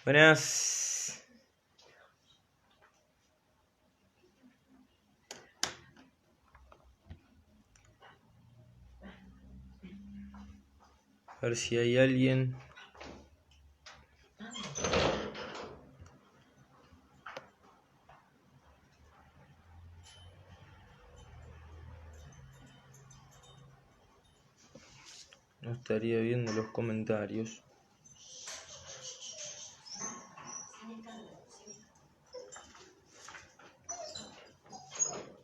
Buenas. A ver si hay alguien. No estaría viendo los comentarios.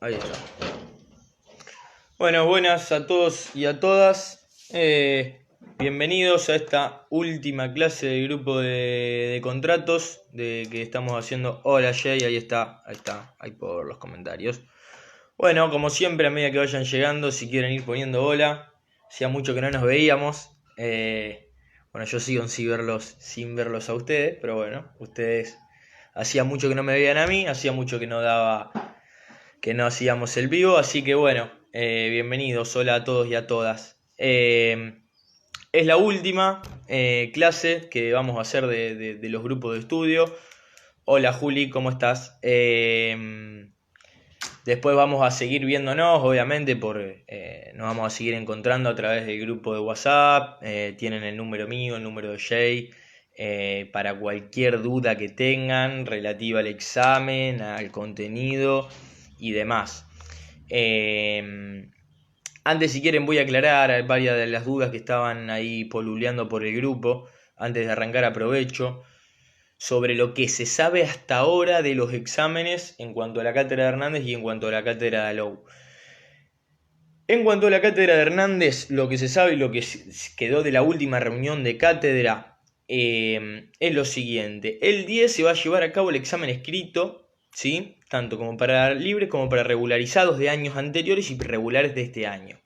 Ahí está. Bueno, buenas a todos y a todas. Bienvenidos a esta última clase del grupo de contratos que estamos haciendo. Hola Jay, ahí está, ahí por los comentarios. Bueno, como siempre, a medida que vayan llegando, si quieren ir poniendo hola, hacía mucho que no nos veíamos. Bueno, yo sigo sin verlos a ustedes, pero bueno, ustedes hacía mucho que no me veían a mí, hacía mucho que no hacíamos el vivo, así que bueno, bienvenidos, hola a todos y a todas. Es la última clase que vamos a hacer de los grupos de estudio. Hola Juli, ¿cómo estás? Después vamos a seguir viéndonos, obviamente, nos vamos a seguir encontrando a través del grupo de WhatsApp. Tienen el número mío, el número de Jay, para cualquier duda que tengan relativa al examen, al contenido y demás. Antes, si quieren, voy a aclarar varias de las dudas que estaban ahí poluleando por el grupo. Antes de arrancar, aprovecho sobre lo que se sabe hasta ahora de los exámenes en cuanto a la cátedra de Hernández y en cuanto a la cátedra de Alou. En cuanto a la cátedra de Hernández, lo que se sabe y lo que quedó de la última reunión de cátedra es lo siguiente. El 10 se va a llevar a cabo el examen escrito, ¿sí? Tanto como para libres como para regularizados de años anteriores y regulares de este año.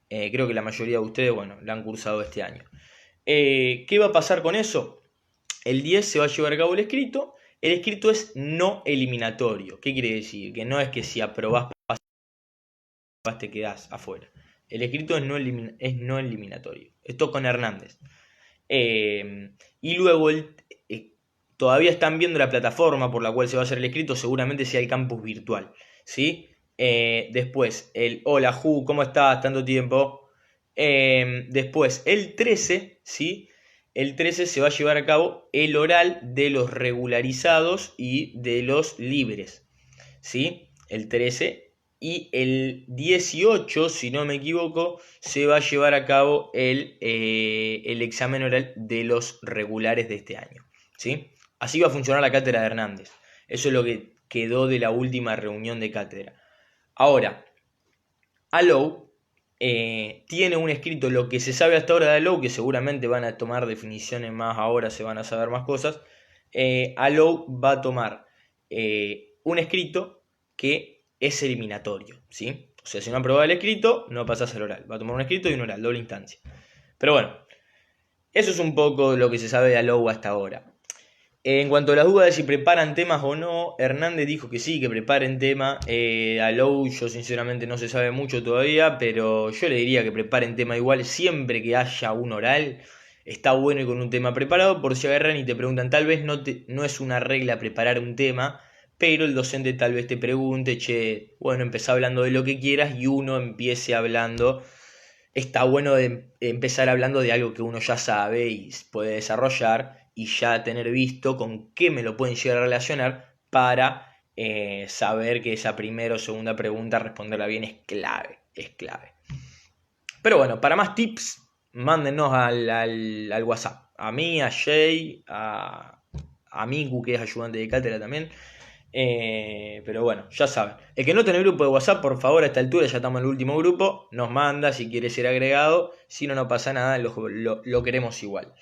Creo que la mayoría de ustedes, bueno, la han cursado este año. ¿Qué va a pasar con eso? El 10 se va a llevar a cabo el escrito. El escrito es no eliminatorio. ¿Qué quiere decir? Que no es que si aprobás te quedás afuera. El escrito es no eliminatorio. Esto con Hernández. Y luego todavía están viendo la plataforma por la cual se va a hacer el escrito. Seguramente sea el campus virtual, ¿sí? Después, hola Ju, ¿cómo estás? Tanto tiempo. Después, el 13, ¿sí? El 13 se va a llevar a cabo el oral de los regularizados y de los libres, ¿sí? El 13. Y el 18, si no me equivoco, se va a llevar a cabo el examen oral de los regulares de este año, ¿sí? Así va a funcionar la cátedra de Hernández. Eso es lo que quedó de la última reunión de cátedra. Ahora, Alou tiene un escrito, lo que se sabe hasta ahora de Alou, que seguramente van a tomar definiciones más ahora, se van a saber más cosas. Alou va a tomar un escrito que es eliminatorio, ¿sí? O sea, si no aprobás el escrito, no pasás al oral. Va a tomar un escrito y un oral, doble instancia. Pero bueno, eso es un poco lo que se sabe de Alou hasta ahora. En cuanto a las dudas de si preparan temas o no, Hernández dijo que sí, que preparen tema. Alou, yo sinceramente no se sabe mucho todavía, pero yo le diría que preparen tema igual siempre que haya un oral. Está bueno ir con un tema preparado por si agarran y te preguntan. Tal vez no es una regla preparar un tema, pero el docente tal vez te pregunte, che, bueno, empezá hablando de lo que quieras y uno empiece hablando. Está bueno de empezar hablando de algo que uno ya sabe y puede desarrollar y ya tener visto con qué me lo pueden llegar a relacionar para saber que esa primera o segunda pregunta responderla bien es clave, es clave. Pero bueno, para más tips, mándenos al WhatsApp. A mí, a Jay, a Miku, que es ayudante de cátedra también. Pero bueno, ya saben. El que no tiene grupo de WhatsApp, por favor, a esta altura ya estamos en el último grupo. Nos manda si quiere ser agregado. Si no, no pasa nada, lo queremos igual.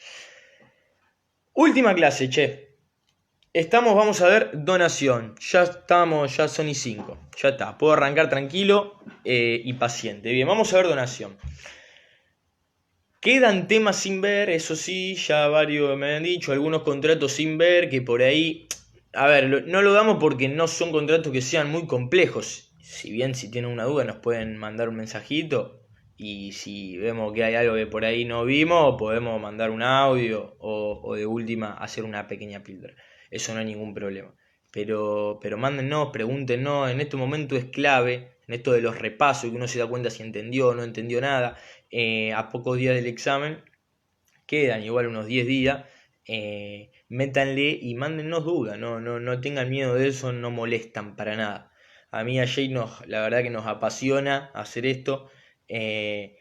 Última clase, che. Vamos a ver donación. Ya son y 5. Ya está, puedo arrancar tranquilo y paciente. Bien, vamos a ver donación. Quedan temas sin ver, eso sí, ya varios me han dicho, algunos contratos sin ver, que por ahí, a ver, no lo damos porque no son contratos que sean muy complejos. Si bien si tienen una duda nos pueden mandar un mensajito y si vemos que hay algo que por ahí no vimos, podemos mandar un audio o de última hacer una pequeña píldora. Eso no hay ningún problema. Pero mándennos, pregúntenos, en este momento es clave, en esto de los repasos, que uno se da cuenta si entendió o no entendió nada, a pocos días del examen, quedan igual unos 10 días, métanle y mándennos dudas, no tengan miedo de eso, no molestan para nada. A mí a Jay la verdad que nos apasiona hacer esto. Este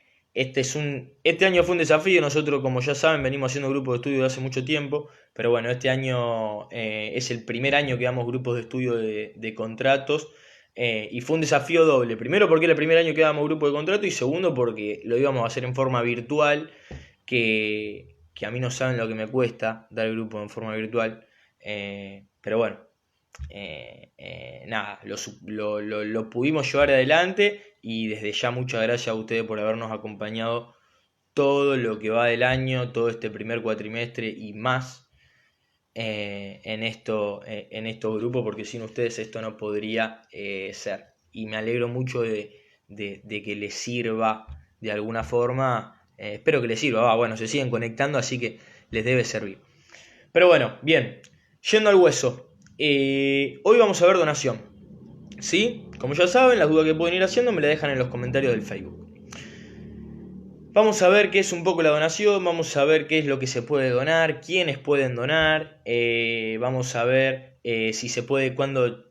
año fue un desafío, nosotros como ya saben venimos haciendo grupos de estudio de hace mucho tiempo, pero bueno, este año es el primer año que damos grupos de estudio de contratos. Y fue un desafío doble, primero porque era el primer año que dábamos grupo de contrato y segundo porque lo íbamos a hacer en forma virtual, que a mí no saben lo que me cuesta dar el grupo en forma virtual, pero bueno, nada, lo pudimos llevar adelante y desde ya muchas gracias a ustedes por habernos acompañado todo lo que va del año, todo este primer cuatrimestre y más en estos grupos, porque sin ustedes esto no podría ser. Y me alegro mucho de que les sirva de alguna forma. Espero que les sirva. Bueno, se siguen conectando, así que les debe servir. Pero bueno, bien, yendo al hueso. Hoy vamos a ver donación. ¿Sí? Como ya saben, las dudas que pueden ir haciendo me las dejan en los comentarios del Facebook. Vamos a ver qué es un poco la donación, vamos a ver qué es lo que se puede donar, quiénes pueden donar, vamos a ver si se puede, cuándo,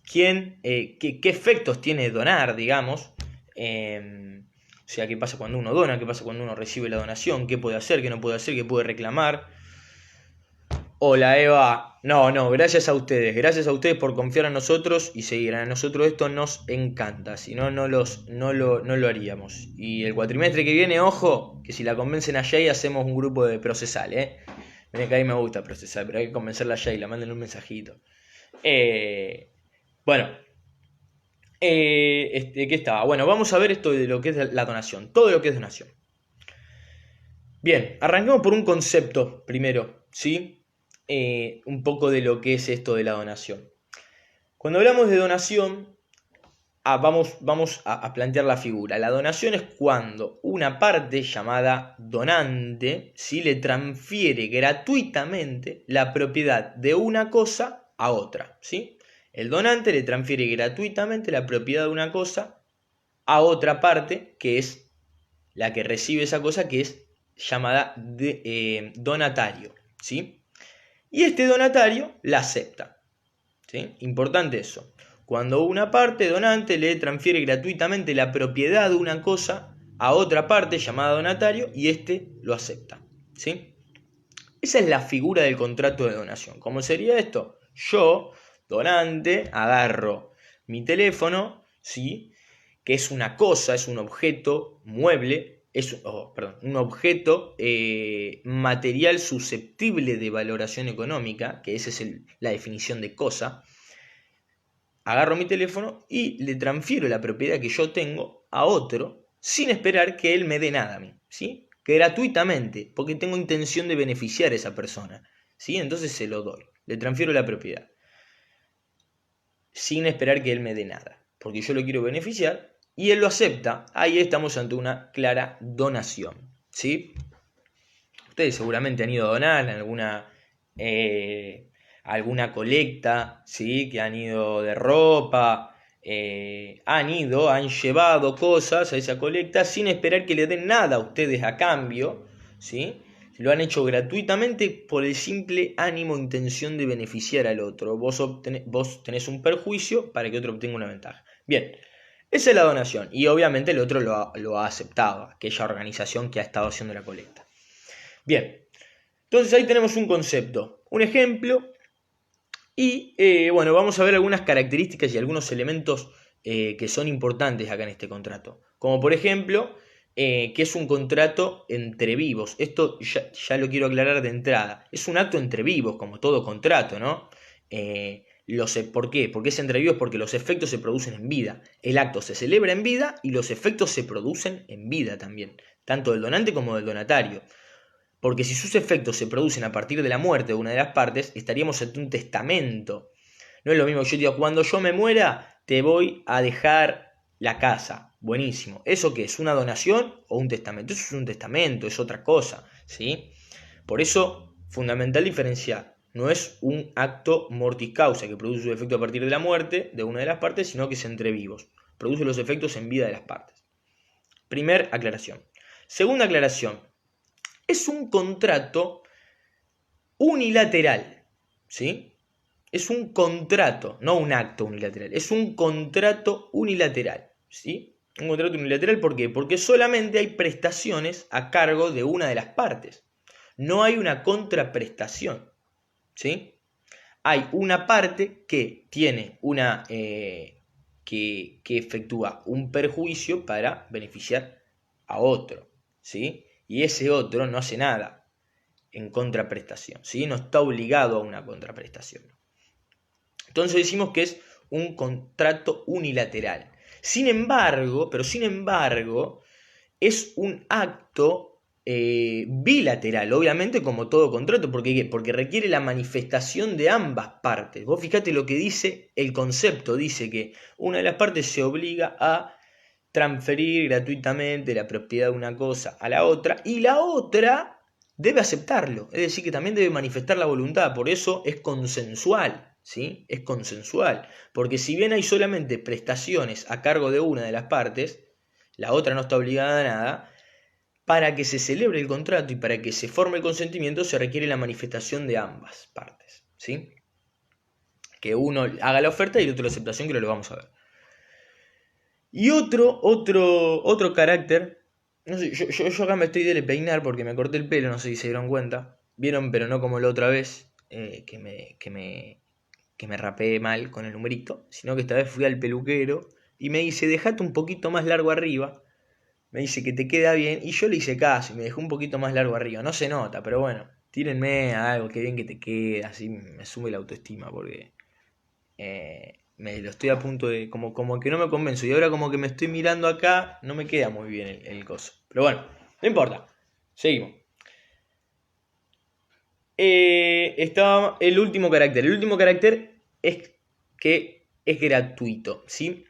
quién, qué efectos tiene donar, digamos. O sea, qué pasa cuando uno dona, qué pasa cuando uno recibe la donación, qué puede hacer, qué no puede hacer, qué puede reclamar. Hola Eva, no, gracias a ustedes por confiar en nosotros y seguir. A nosotros esto nos encanta, si no, no lo haríamos. Y el cuatrimestre que viene, ojo, que si la convencen a Jay hacemos un grupo de procesal, Miren que a mí me gusta procesal, pero hay que convencerla a Jay, la manden un mensajito. Bueno, ¿qué estaba? Bueno, vamos a ver esto de lo que es la donación, todo lo que es donación. Bien, arranquemos por un concepto primero, ¿sí? Un poco de lo que es esto de la donación. Cuando hablamos de donación, vamos a plantear la figura. La donación es cuando una parte llamada donante, ¿sí?, le transfiere gratuitamente la propiedad de una cosa a otra, ¿sí? El donante le transfiere gratuitamente la propiedad de una cosa a otra parte, que es la que recibe esa cosa, que es llamada donatario, ¿sí? Y este donatario la acepta, ¿sí? Importante eso. Cuando una parte donante le transfiere gratuitamente la propiedad de una cosa a otra parte llamada donatario y este lo acepta, ¿sí? Esa es la figura del contrato de donación. ¿Cómo sería esto? Yo, donante, agarro mi teléfono, ¿sí?, que es una cosa, es un objeto mueble, un objeto material susceptible de valoración económica, que esa es la definición de cosa. Agarro mi teléfono y le transfiero la propiedad que yo tengo a otro sin esperar que él me dé nada a mí, ¿sí? Gratuitamente, porque tengo intención de beneficiar a esa persona, ¿sí? Entonces se lo doy, le transfiero la propiedad sin esperar que él me dé nada, porque yo lo quiero beneficiar y él lo acepta. Ahí estamos ante una clara donación, ¿sí? Ustedes seguramente han ido a donar en alguna colecta, ¿sí?, que han ido de ropa, han llevado cosas a esa colecta sin esperar que le den nada a ustedes a cambio, ¿sí? Lo han hecho gratuitamente por el simple ánimo e intención de beneficiar al otro. Vos tenés un perjuicio para que otro obtenga una ventaja. Bien, esa es la donación y obviamente el otro lo ha aceptado, aquella organización que ha estado haciendo la colecta. Bien, entonces ahí tenemos un concepto, un ejemplo y bueno, vamos a ver algunas características y algunos elementos que son importantes acá en este contrato. Como por ejemplo, que es un contrato entre vivos. Esto ya lo quiero aclarar de entrada. Es un acto entre vivos, como todo contrato, ¿no? ¿Por qué? ¿Por qué es entre vivos? Porque los efectos se producen en vida. El acto se celebra en vida y los efectos se producen en vida también, tanto del donante como del donatario. Porque si sus efectos se producen a partir de la muerte de una de las partes, estaríamos ante un testamento. No es lo mismo que yo digo, cuando yo me muera, te voy a dejar la casa, buenísimo. ¿Eso qué es? ¿Una donación o un testamento? Eso es un testamento, es otra cosa, ¿sí? Por eso, fundamental diferenciar. No es un acto mortis causa que produce su efecto a partir de la muerte de una de las partes, sino que es entre vivos. Produce los efectos en vida de las partes. Primer aclaración. Segunda aclaración. Es un contrato unilateral, ¿sí? Es un contrato, no un acto unilateral. Es un contrato unilateral, ¿sí? Un contrato unilateral, ¿por qué? Porque solamente hay prestaciones a cargo de una de las partes. No hay una contraprestación, ¿sí? Hay una parte que tiene una que efectúa un perjuicio para beneficiar a otro, ¿sí? Y ese otro no hace nada en contraprestación, ¿sí? No está obligado a una contraprestación. Entonces decimos que es un contrato unilateral. Sin embargo, es un acto bilateral, obviamente como todo contrato, porque requiere la manifestación de ambas partes. Vos fijate lo que dice el concepto, dice que una de las partes se obliga a transferir gratuitamente la propiedad de una cosa a la otra y la otra debe aceptarlo, es decir, que también debe manifestar la voluntad, por eso es consensual, ¿sí? Es consensual, porque si bien hay solamente prestaciones a cargo de una de las partes, la otra no está obligada a nada. Para que se celebre el contrato y para que se forme el consentimiento se requiere la manifestación de ambas partes, ¿sí? Que uno haga la oferta y el otro la aceptación, que lo vamos a ver. Y otro carácter, no sé, yo acá me estoy de peinar porque me corté el pelo, no sé si se dieron cuenta. Vieron, pero no como la otra vez, que me rapeé mal con el numerito, sino que esta vez fui al peluquero y me dice, dejate un poquito más largo arriba. Me dice que te queda bien y yo le hice caso y me dejó un poquito más largo arriba. No se nota, pero bueno, tírenme a algo que bien que te queda, así me sube la autoestima porque me lo estoy a punto de... Como que no me convenzo y ahora como que me estoy mirando acá, no me queda muy bien el coso. Pero bueno, no importa, seguimos. Está el último carácter. El último carácter es que es gratuito, ¿sí?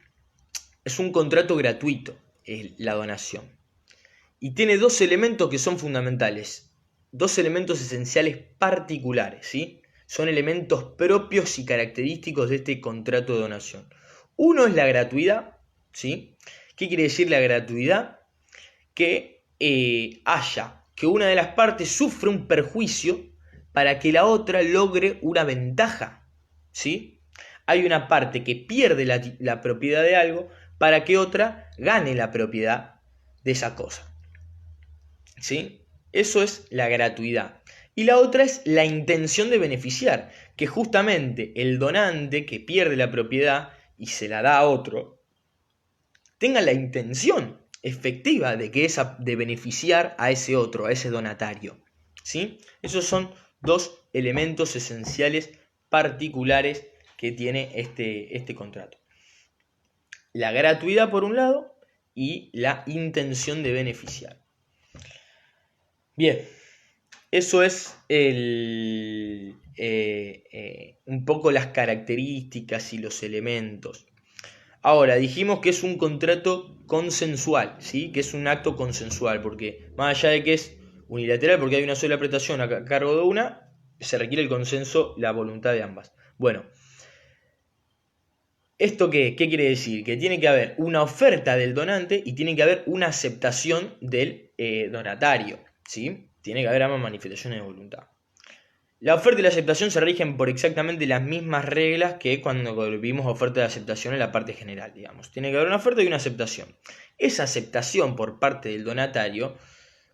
Es un contrato gratuito, la donación. Y tiene dos elementos que son fundamentales, dos elementos esenciales particulares, ¿sí? Son elementos propios y característicos de este contrato de donación. Uno es la gratuidad, ¿sí? ¿Qué quiere decir la gratuidad? Que que una de las partes sufre un perjuicio para que la otra logre una ventaja, ¿sí? Hay una parte que pierde la propiedad de algo para que otra gane la propiedad de esa cosa. ¿Sí? Eso es la gratuidad. Y la otra es la intención de beneficiar, que justamente el donante que pierde la propiedad y se la da a otro, tenga la intención efectiva de beneficiar a ese otro, a ese donatario. ¿Sí? Esos son dos elementos esenciales particulares que tiene este contrato. La gratuidad por un lado y la intención de beneficiar. Bien, eso es un poco las características y los elementos. Ahora, dijimos que es un contrato consensual, ¿sí? Que es un acto consensual, porque más allá de que es unilateral, porque hay una sola prestación a cargo de una, se requiere el consenso, la voluntad de ambas. Bueno, ¿esto qué quiere decir? Que tiene que haber una oferta del donante y tiene que haber una aceptación del donatario, ¿sí? Tiene que haber ambas manifestaciones de voluntad. La oferta y la aceptación se rigen por exactamente las mismas reglas que cuando vimos oferta de aceptación en la parte general, digamos. Tiene que haber una oferta y una aceptación. Esa aceptación por parte del donatario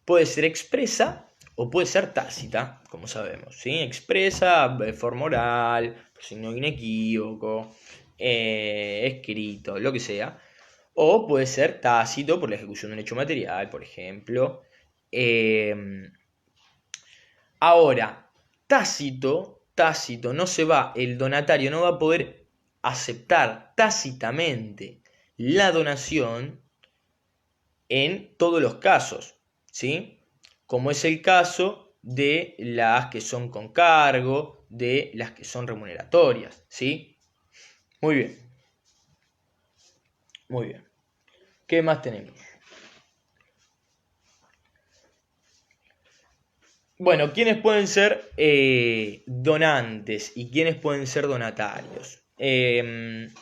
puede ser expresa o puede ser tácita, como sabemos, ¿sí? Expresa, forma oral, signo inequívoco, escrito, lo que sea. O puede ser tácito por la ejecución de un hecho material, por ejemplo. Ahora, tácito, el donatario no va a poder aceptar tácitamente la donación en todos los casos, ¿sí? Como es el caso de las que son con cargo, de las que son remuneratorias, ¿sí? Muy bien. Muy bien. ¿Qué más tenemos? Bueno, ¿quiénes pueden ser donantes y quiénes pueden ser donatarios? Bueno,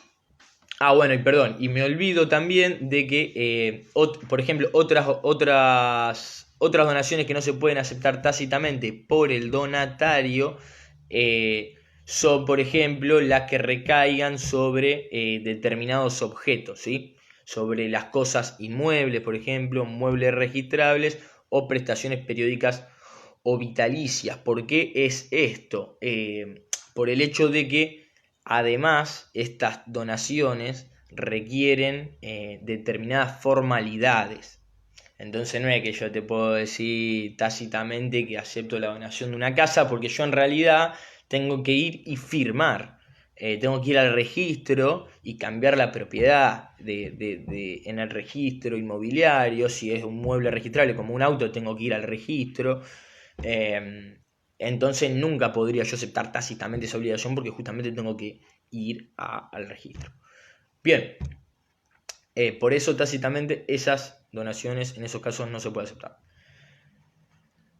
y perdón, y me olvido también de que, por ejemplo, otras donaciones que no se pueden aceptar tácitamente por el donatario son, por ejemplo, las que recaigan sobre determinados objetos, ¿sí? Sobre las cosas inmuebles, por ejemplo, muebles registrables o prestaciones periódicas o vitalicias. ¿Por qué es esto? Por el hecho de que además estas donaciones requieren determinadas formalidades. Entonces no es que yo te puedo decir tácitamente que acepto la donación de una casa, porque yo en realidad tengo que ir y firmar. Tengo que ir al registro y cambiar la propiedad en el registro inmobiliario. Si es un mueble registrable como un auto, tengo que ir al registro. Entonces nunca podría yo aceptar tácitamente esa obligación porque justamente tengo que ir al registro. Bien, por eso tácitamente esas donaciones en esos casos no se puede aceptar.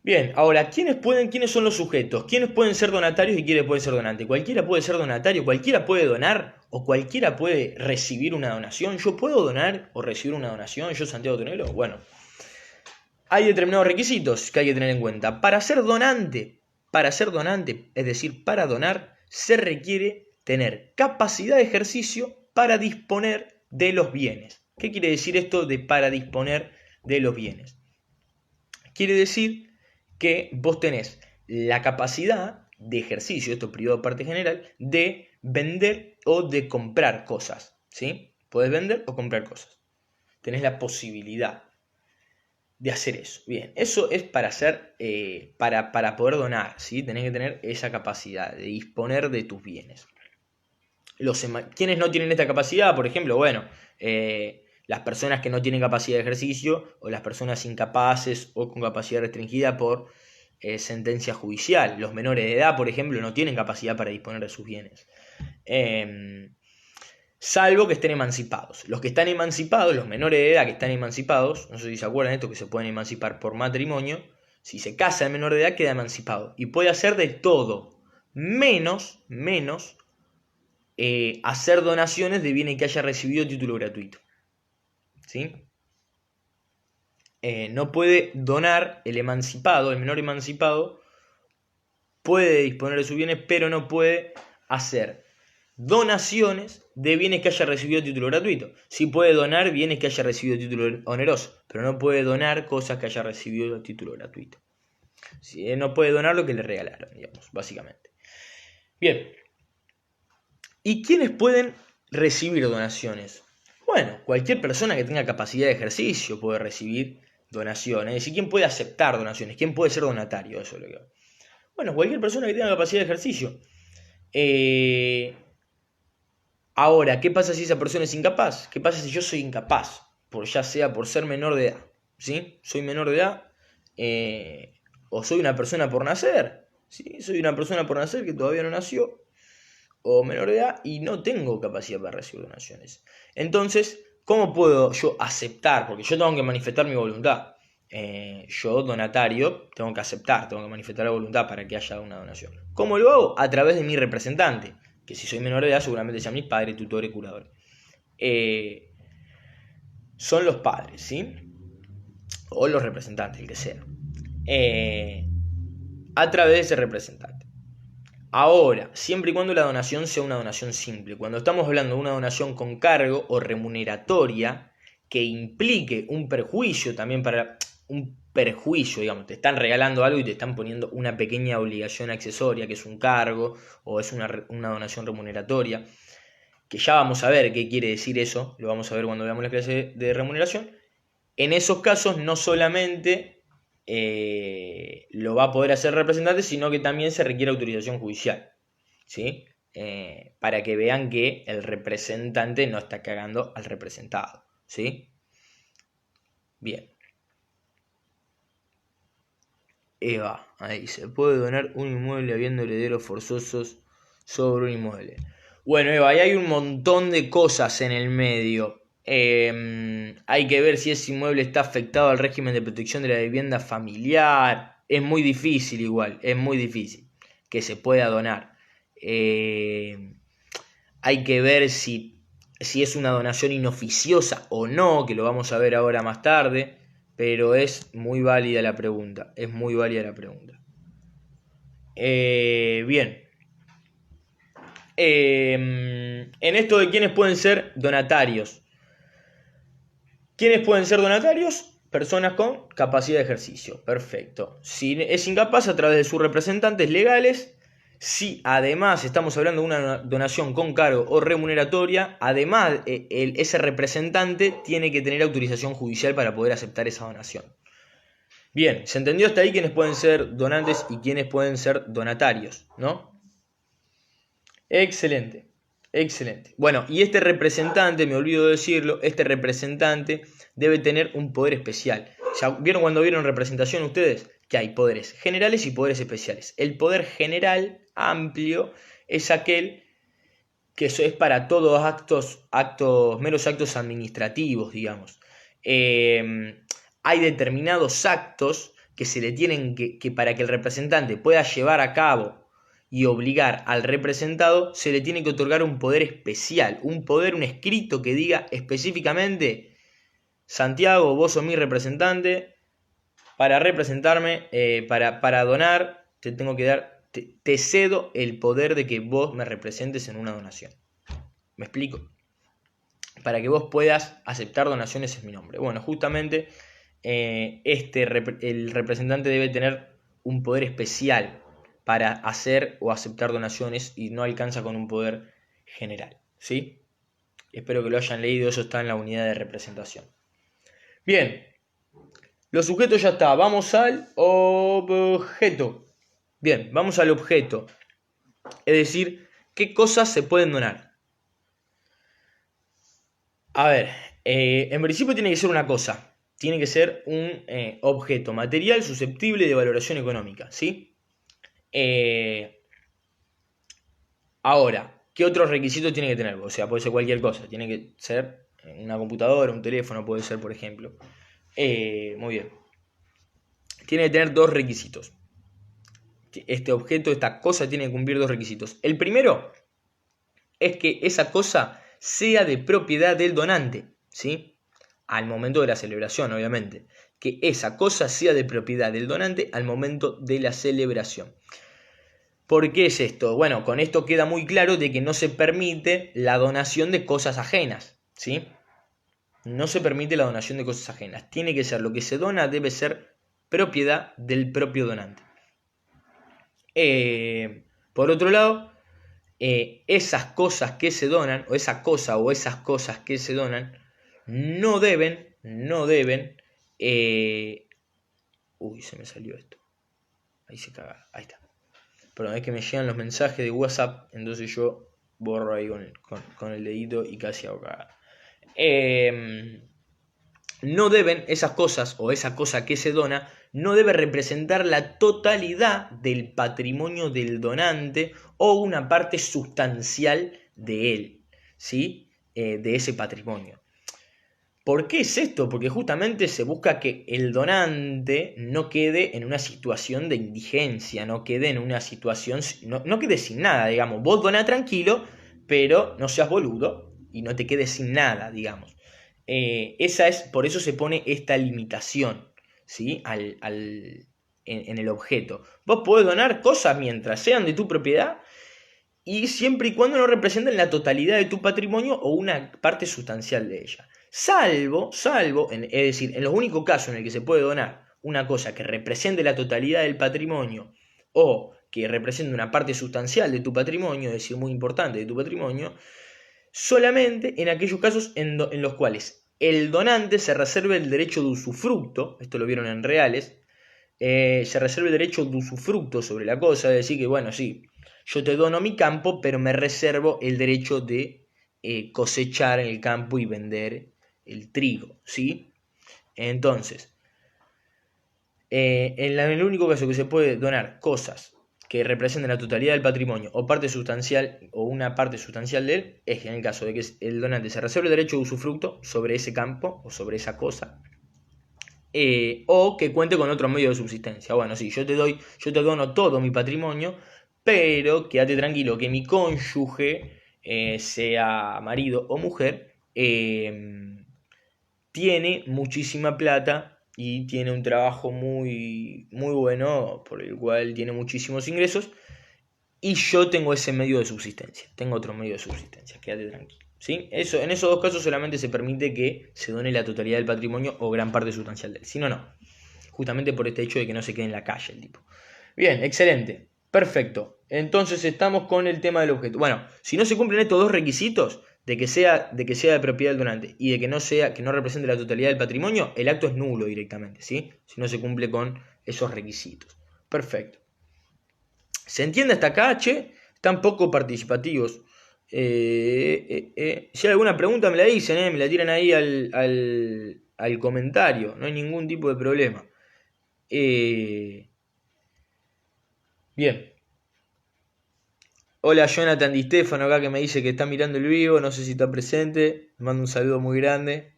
Bien, ahora, ¿quiénes son los sujetos? ¿Quiénes pueden ser donatarios y quiénes pueden ser donantes? Cualquiera puede ser donatario, cualquiera puede donar o cualquiera puede recibir una donación. ¿Yo puedo donar o recibir una donación? ¿Yo, Santiago Tonelo? Bueno, hay determinados requisitos que hay que tener en cuenta. Para ser donante, es decir, para donar, se requiere tener capacidad de ejercicio para disponer de los bienes. ¿Qué quiere decir esto de para disponer de los bienes? Quiere decir que vos tenés la capacidad de ejercicio, esto privado parte general, de vender o de comprar cosas, ¿sí? Podés vender o comprar cosas. Tenés la posibilidad de hacer eso. Bien, eso es para hacer, para poder donar, ¿sí? Tenés que tener esa capacidad de disponer de tus bienes. Quienes no tienen esta capacidad, por ejemplo, bueno, las personas que no tienen capacidad de ejercicio o las personas incapaces o con capacidad restringida por sentencia judicial. Los menores de edad, por ejemplo, no tienen capacidad para disponer de sus bienes. Salvo que estén emancipados. Los que están emancipados, los menores de edad que están emancipados, no sé si se acuerdan de esto, que se pueden emancipar por matrimonio, si se casa el menor de edad queda emancipado. Y puede hacer de todo, menos hacer donaciones de bienes que haya recibido título gratuito. ¿Sí? No puede donar el emancipado, el menor emancipado, puede disponer de sus bienes, pero no puede hacer donaciones de bienes que haya recibido título gratuito. Sí puede donar bienes que haya recibido título oneroso, pero no puede donar cosas que haya recibido título gratuito. Sí, no puede donar lo que le regalaron, digamos, básicamente. Bien. ¿Y quiénes pueden recibir donaciones? Bueno, cualquier persona que tenga capacidad de ejercicio puede recibir donaciones. Es decir, ¿quién puede aceptar donaciones? ¿Quién puede ser donatario? Eso es lo que... Bueno, cualquier persona que tenga capacidad de ejercicio. Ahora, ¿qué pasa si esa persona es incapaz? ¿Qué pasa si yo soy incapaz? Ya sea por ser menor de edad. ¿Sí? Soy menor de edad. O soy una persona por nacer. ¿Sí? Soy una persona por nacer que todavía no nació. O menor de edad y no tengo capacidad para recibir donaciones. Entonces, ¿cómo puedo yo aceptar? Porque yo tengo que manifestar mi voluntad. Yo, donatario, tengo que aceptar, tengo que manifestar la voluntad para que haya una donación. ¿Cómo lo hago? A través de mi representante, que si soy menor de edad seguramente sean mis padres, tutores, curadores. Son los padres, ¿sí? O los representantes, el que sea. A través de ese representante. Ahora, siempre y cuando la donación sea una donación simple. Cuando estamos hablando de una donación con cargo o remuneratoria que implique un perjuicio también para un perjuicio, digamos, te están regalando algo y te están poniendo una pequeña obligación accesoria que es un cargo o es una donación remuneratoria, que ya vamos a ver qué quiere decir eso, lo vamos a ver cuando veamos la clase de remuneración. En esos casos no solamente lo va a poder hacer el representante, sino que también se requiere autorización judicial, ¿sí? Para que vean que el representante no está cagando al representado, ¿sí? Bien. Eva, ahí se puede donar un inmueble habiendo herederos forzosos sobre un inmueble. Bueno, Eva, ahí hay un montón de cosas en el medio. Hay que ver si ese inmueble está afectado al régimen de protección de la vivienda familiar. Es muy difícil igual, es muy difícil que se pueda donar. Hay que ver si es una donación inoficiosa o no, que lo vamos a ver ahora más tarde, pero es muy válida la pregunta, es muy válida la pregunta. Bien. En esto de quiénes pueden ser donatarios. ¿Quiénes pueden ser donatarios? Personas con capacidad de ejercicio. Perfecto. Si es incapaz, a través de sus representantes legales. Si además estamos hablando de una donación con cargo o remuneratoria, además ese representante tiene que tener autorización judicial para poder aceptar esa donación. Bien, ¿se entendió hasta ahí quiénes pueden ser donantes y quiénes pueden ser donatarios, ¿no? Excelente, excelente. Bueno, y este representante, me olvido de decirlo, este representante debe tener un poder especial. ¿Vieron cuando vieron representación ustedes? Que hay poderes generales y poderes especiales. El poder general, amplio, es aquel que eso es para todos meros actos administrativos, digamos. Hay determinados actos que se le tienen que para que el representante pueda llevar a cabo y obligar al representado, se le tiene que otorgar un poder especial, un escrito que diga específicamente: Santiago, vos sos mi representante, para representarme, para donar, te tengo que dar, te cedo el poder de que vos me representes en una donación. ¿Me explico? Para que vos puedas aceptar donaciones en mi nombre. Bueno, justamente el representante debe tener un poder especial para hacer o aceptar donaciones y no alcanza con un poder general, ¿sí? Espero que lo hayan leído, eso está en la unidad de representación. Bien, los sujetos ya está, vamos al objeto. Bien, vamos al objeto, es decir, ¿qué cosas se pueden donar? A ver, en principio tiene que ser una cosa, tiene que ser un objeto material susceptible de valoración económica, ¿sí? Ahora, ¿qué otros requisitos tiene que tener? O sea, puede ser cualquier cosa, tiene que ser una computadora, un teléfono, puede ser, por ejemplo. Muy bien. Tiene que tener dos requisitos. Este objeto, esta cosa tiene que cumplir dos requisitos. El primero es que esa cosa sea de propiedad del donante, ¿sí? Al momento de la celebración, obviamente. Que esa cosa sea de propiedad del donante al momento de la celebración. ¿Por qué es esto? Bueno, con esto queda muy claro de que no se permite la donación de cosas ajenas, ¿sí? No se permite la donación de cosas ajenas. Tiene que ser, lo que se dona debe ser propiedad del propio donante. Por otro lado, esas cosas que se donan, o esa cosa o esas cosas que se donan, no deben, uy, se me salió esto. Ahí se caga, ahí está. Perdón, es que me llegan los mensajes de WhatsApp, entonces yo borro ahí con el dedito y casi hago cagada. No deben, esas cosas o esa cosa que se dona, no debe representar la totalidad del patrimonio del donante o una parte sustancial de él, ¿sí? De ese patrimonio. ¿Por qué es esto? Porque justamente se busca que el donante no quede en una situación de indigencia, no quede en una situación, no quede sin nada, digamos. Vos doná tranquilo, pero no seas boludo y no te quedes sin nada, digamos. Por eso se pone esta limitación, ¿sí? En el objeto. Vos podés donar cosas mientras sean de tu propiedad y siempre y cuando no representen la totalidad de tu patrimonio o una parte sustancial de ella. Salvo, es decir, en los únicos casos en el que se puede donar una cosa que represente la totalidad del patrimonio o que represente una parte sustancial de tu patrimonio, es decir, muy importante de tu patrimonio, solamente en aquellos casos en los cuales el donante se reserve el derecho de usufructo, esto lo vieron en reales, se reserve el derecho de usufructo sobre la cosa, es decir que, bueno, sí, yo te dono mi campo, pero me reservo el derecho de cosechar en el campo y vender el trigo, ¿sí? Entonces, en el único caso que se puede donar cosas que representen la totalidad del patrimonio o parte sustancial o una parte sustancial de él, es en el caso de que el donante se reserve el derecho de usufructo sobre ese campo o sobre esa cosa, o que cuente con otro medio de subsistencia. Bueno, sí, yo te dono todo mi patrimonio, pero quédate tranquilo que mi cónyuge, sea marido o mujer, tiene muchísima plata y tiene un trabajo muy, muy bueno, por el cual tiene muchísimos ingresos, y yo tengo ese medio de subsistencia, tengo otro medio de subsistencia, quédate tranquilo. ¿Sí? Eso, en esos dos casos solamente se permite que se done la totalidad del patrimonio o gran parte sustancial de él, si no, no. Justamente por este hecho de que no se quede en la calle el tipo. Bien, excelente, perfecto. Entonces estamos con el tema del objeto. Bueno, si no se cumplen estos dos requisitos, de que sea de propiedad del donante y de que no represente la totalidad del patrimonio, el acto es nulo directamente, ¿sí? Si no se cumple con esos requisitos. Perfecto. ¿Se entiende hasta acá, che? Están poco participativos. Si hay alguna pregunta me la dicen, me la tiran ahí al comentario. No hay ningún tipo de problema. Bien. Hola Jonathan Di Stefano acá que me dice que está mirando el vivo. No sé si está presente. Me mando un saludo muy grande.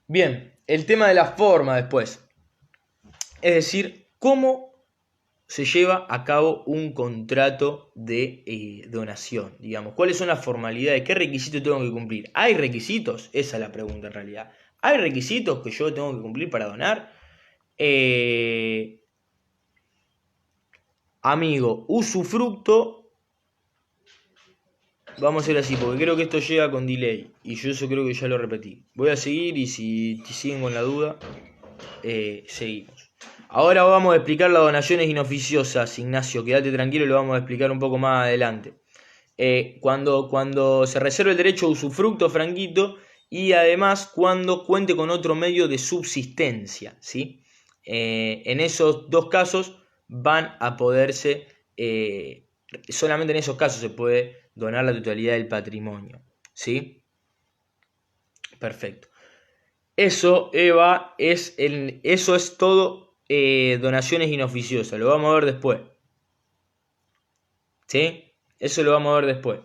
Bien. El tema de la forma después. Es decir, ¿cómo se lleva a cabo un contrato de donación? Digamos, ¿cuáles son las formalidades? ¿Qué requisitos tengo que cumplir? ¿Hay requisitos? Esa es la pregunta en realidad. ¿Hay requisitos que yo tengo que cumplir para donar? Amigo, usufructo. Vamos a hacer así, porque creo que esto llega con delay. Y yo eso creo que ya lo repetí. Voy a seguir y si siguen con la duda, seguimos. Ahora vamos a explicar las donaciones inoficiosas, Ignacio. Quédate tranquilo, lo vamos a explicar un poco más adelante. Cuando se reserva el derecho a usufructo, Franquito, y además cuando cuente con otro medio de subsistencia, ¿sí? En esos dos casos van a poderse, solamente en esos casos se puede donar la totalidad del patrimonio, ¿sí? Perfecto. Eso, Eva, eso es todo. Donaciones inoficiosas, lo vamos a ver después. ¿Sí? Eso lo vamos a ver después.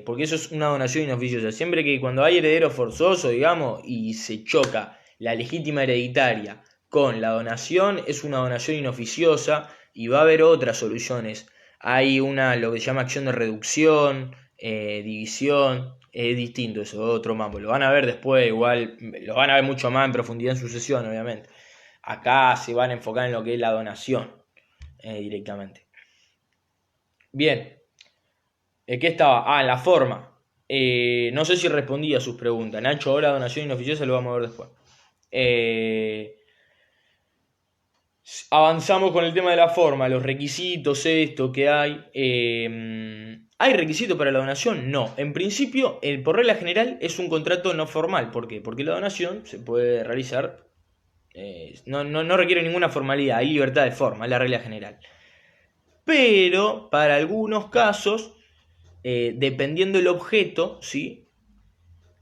Porque eso es una donación inoficiosa. Siempre que cuando hay heredero forzoso, digamos, y se choca la legítima hereditaria con la donación, es una donación inoficiosa y va a haber otras soluciones. Hay lo que se llama acción de reducción, división, es distinto eso, otro mambo. Lo van a ver después, igual, lo van a ver mucho más en profundidad en sucesión, obviamente. Acá se van a enfocar en lo que es la donación, directamente. Bien. ¿Qué estaba? En la forma. No sé si respondí a sus preguntas. Nacho, ahora donación inoficiosa lo vamos a ver después. Avanzamos con el tema de la forma, los requisitos, esto que hay. ¿Hay requisitos para la donación? No. En principio, por regla general, es un contrato no formal. ¿Por qué? Porque la donación se puede realizar. No requiere ninguna formalidad, hay libertad de forma, es la regla general. Pero para algunos casos, dependiendo del objeto, ¿sí?,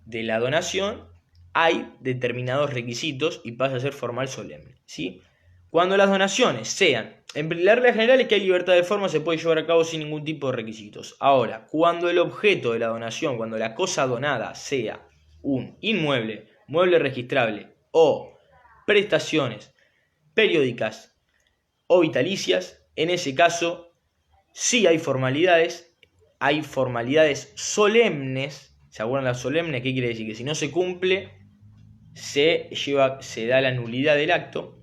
de la donación, hay determinados requisitos y pasa a ser formal solemne, ¿sí? Cuando las donaciones sean, en la regla general es que hay libertad de forma, se puede llevar a cabo sin ningún tipo de requisitos. Ahora, cuando el objeto de la donación, cuando la cosa donada sea un inmueble, mueble registrable o prestaciones periódicas o vitalicias, en ese caso sí hay formalidades solemnes. ¿Se acuerdan las solemnes? ¿Qué quiere decir? Que si no se cumple, se da la nulidad del acto.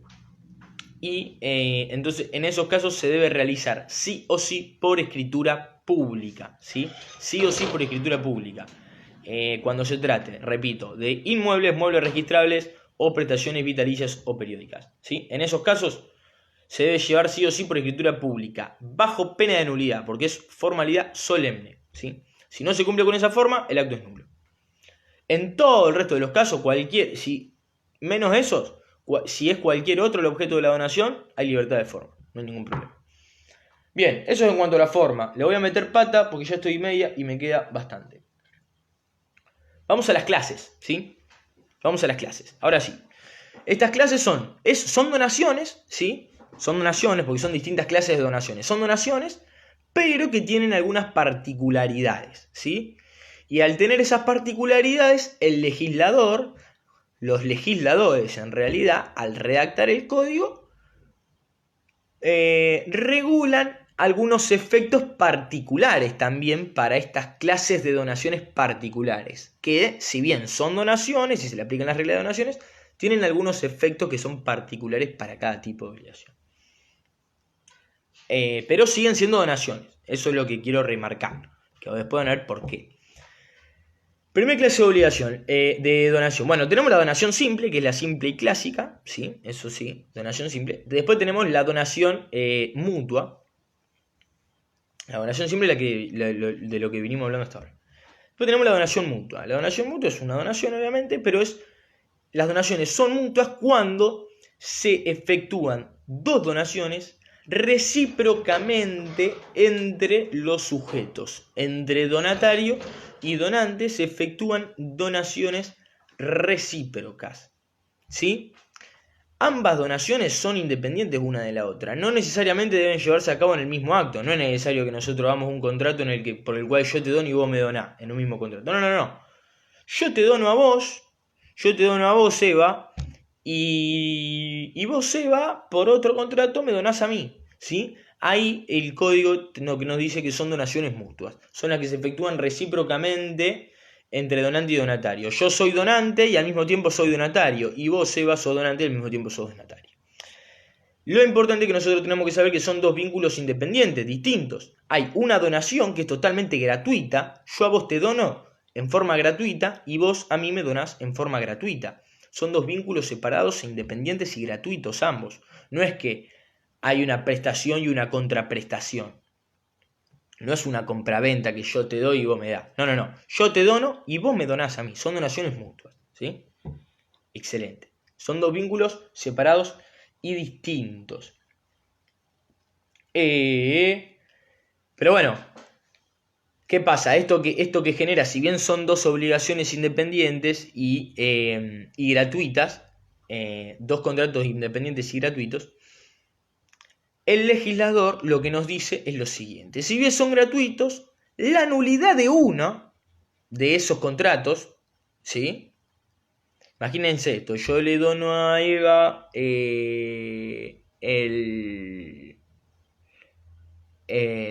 Y entonces en esos casos se debe realizar sí o sí por escritura pública. ¿Sí? Sí o sí por escritura pública. Cuando se trate, repito, de inmuebles, muebles registrables o prestaciones vitalicias o periódicas. ¿Sí? En esos casos se debe llevar sí o sí por escritura pública, bajo pena de nulidad, porque es formalidad solemne, ¿sí? Si no se cumple con esa forma, el acto es nulo. En todo el resto de los casos, menos esos, si es cualquier otro el objeto de la donación, hay libertad de forma, no hay ningún problema. Bien, eso es en cuanto a la forma. Le voy a meter pata porque ya estoy media y me queda bastante. Vamos a las clases, ¿sí? Vamos a las clases. Ahora sí. Estas clases son donaciones, ¿sí? Son donaciones porque son distintas clases de donaciones. Son donaciones, pero que tienen algunas particularidades, ¿sí? Y al tener esas particularidades, los legisladores en realidad, al redactar el código, regulan algunos efectos particulares también para estas clases de donaciones particulares, que si bien son donaciones y se le aplican las reglas de donaciones, tienen algunos efectos que son particulares para cada tipo de obligación. Pero siguen siendo donaciones, eso es lo que quiero remarcar, que después van a ver por qué. Primera clase de obligación, de donación. Bueno, tenemos la donación simple, que es la simple y clásica, sí, eso sí, donación simple. Después tenemos la donación mutua. La donación simple es de lo que vinimos hablando hasta ahora. Después tenemos la donación mutua. La donación mutua es una donación, obviamente, pero las donaciones son mutuas cuando se efectúan dos donaciones recíprocamente entre los sujetos. Entre donatario y donante se efectúan donaciones recíprocas, ¿sí? Ambas donaciones son independientes una de la otra. No necesariamente deben llevarse a cabo en el mismo acto. No es necesario que nosotros hagamos un contrato por el cual yo te dono y vos me donás en un mismo contrato. No. Yo te dono a vos, Eva, y vos, Eva, por otro contrato me donás a mí, ¿sí? Ahí el código que nos dice que son donaciones mutuas. Son las que se efectúan recíprocamente entre donante y donatario. Yo soy donante y al mismo tiempo soy donatario. Y vos, Eva, sos donante y al mismo tiempo sos donatario. Lo importante es que nosotros tenemos que saber que son dos vínculos independientes, distintos. Hay una donación que es totalmente gratuita. Yo a vos te dono en forma gratuita y vos a mí me donás en forma gratuita. Son dos vínculos separados e independientes y gratuitos ambos. No es que hay una prestación y una contraprestación. No es una compraventa que yo te doy y vos me das. No. Yo te dono y vos me donás a mí. Son donaciones mutuas, ¿sí? Excelente. Son dos vínculos separados y distintos. Pero bueno, ¿qué pasa? Esto que genera, si bien son dos obligaciones independientes y gratuitas, dos contratos independientes y gratuitos, el legislador lo que nos dice es lo siguiente. Si bien son gratuitos, la nulidad de uno de esos contratos, ¿sí? Imagínense esto, yo le dono a Eva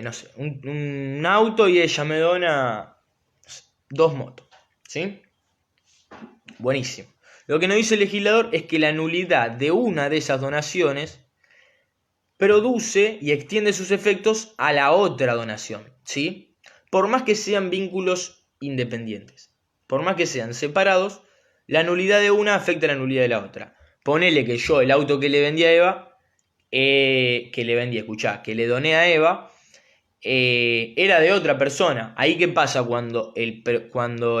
no sé, un auto y ella me dona dos motos, ¿sí? Buenísimo. Lo que nos dice el legislador es que la nulidad de una de esas donaciones produce y extiende sus efectos a la otra donación, ¿sí? Por más que sean vínculos independientes, por más que sean separados, la nulidad de una afecta a la nulidad de la otra. Ponele que yo el auto que le vendí a Eva, que le doné a Eva, era de otra persona. Ahí qué pasa cuando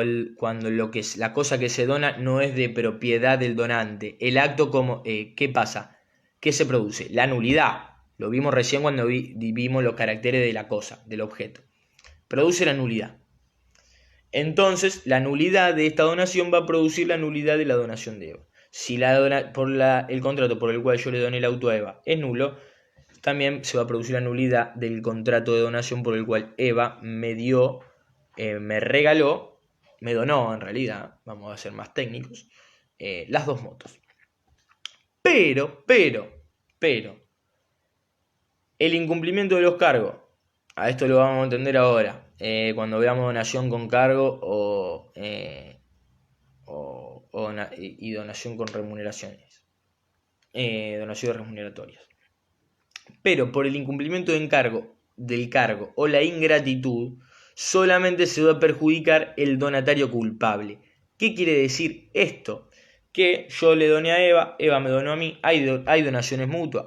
la cosa que se dona no es de propiedad del donante. El acto ¿qué pasa? ¿Qué se produce? La nulidad. Lo vimos recién cuando vimos los caracteres de la cosa, del objeto. Produce la nulidad. Entonces, la nulidad de esta donación va a producir la nulidad de la donación de Eva. Si el contrato por el cual yo le doné el auto a Eva es nulo, también se va a producir la nulidad del contrato de donación por el cual Eva me regaló, me donó en realidad, vamos a ser más técnicos, las dos motos. Pero, el incumplimiento de los cargos, a esto lo vamos a entender ahora, cuando veamos donación con cargo y donación con remuneraciones, donaciones remuneratorias. Pero por el incumplimiento del cargo o la ingratitud, solamente se va a perjudicar el donatario culpable. ¿Qué quiere decir esto? Que yo le doné a Eva, Eva me donó a mí, hay donaciones mutuas,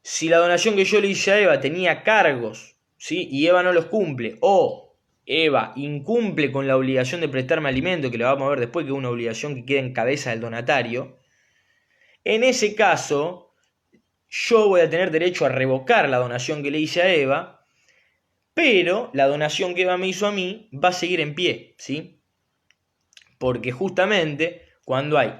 Si la donación que yo le hice a Eva tenía cargos, ¿sí? Y Eva no los cumple, o Eva incumple con la obligación de prestarme alimento, que lo vamos a ver después, que es una obligación que queda en cabeza del donatario, en ese caso yo voy a tener derecho a revocar la donación que le hice a Eva, pero la donación que Eva me hizo a mí va a seguir en pie, ¿sí? Porque justamente cuando hay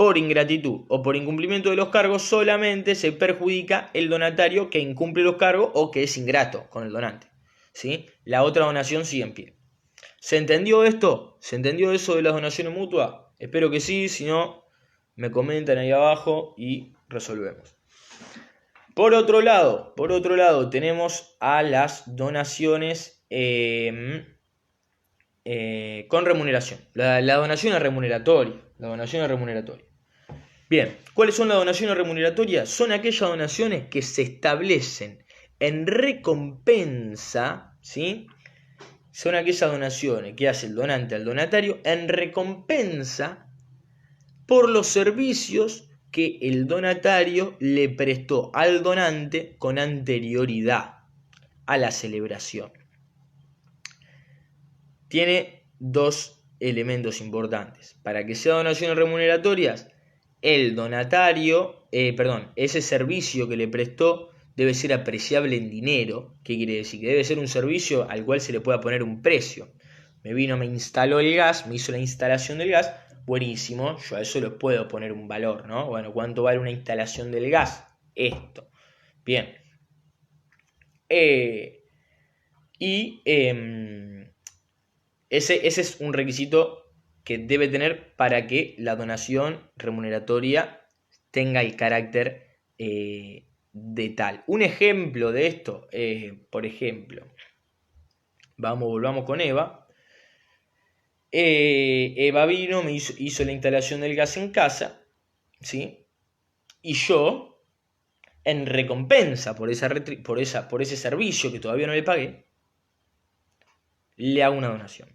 por ingratitud o por incumplimiento de los cargos, solamente se perjudica el donatario que incumple los cargos o que es ingrato con el donante, ¿sí? La otra donación sigue en pie. ¿Se entendió esto? ¿Se entendió eso de las donaciones mutuas? Espero que sí, si no, me comentan ahí abajo y resolvemos. Por otro lado, tenemos a las donaciones con remuneración. La donación es remuneratoria. Bien, ¿cuáles son las donaciones remuneratorias? Son aquellas donaciones que se establecen en recompensa, ¿sí? Son aquellas donaciones que hace el donante al donatario en recompensa por los servicios que el donatario le prestó al donante con anterioridad a la celebración. Tiene dos elementos importantes. Para que sean donaciones remuneratorias, el donatario, ese servicio que le prestó debe ser apreciable en dinero. ¿Qué quiere decir? Que debe ser un servicio al cual se le pueda poner un precio. Me instaló el gas, me hizo la instalación del gas, buenísimo, yo a eso le puedo poner un valor, ¿no? Bueno, ¿cuánto vale una instalación del gas? Esto. Bien. Ese es un requisito que debe tener para que la donación remuneratoria tenga el carácter de tal. Un ejemplo de esto, por ejemplo, volvamos con Eva. Eva vino, me hizo la instalación del gas en casa, ¿sí? Y yo, en recompensa por ese servicio que todavía no le pagué, le hago una donación.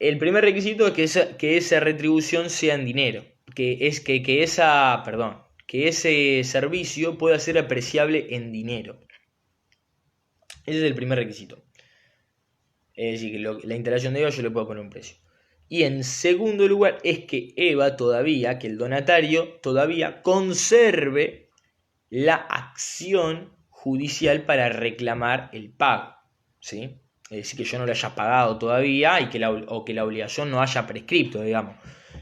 El primer requisito es que esa retribución sea en dinero, que ese servicio pueda ser apreciable en dinero. Ese es el primer requisito. Es decir, que la instalación de Eva yo le puedo poner un precio. Y en segundo lugar es que que el donatario todavía conserve la acción judicial para reclamar el pago, ¿sí? Es decir, que yo no lo haya pagado todavía o que la obligación no haya prescripto, digamos.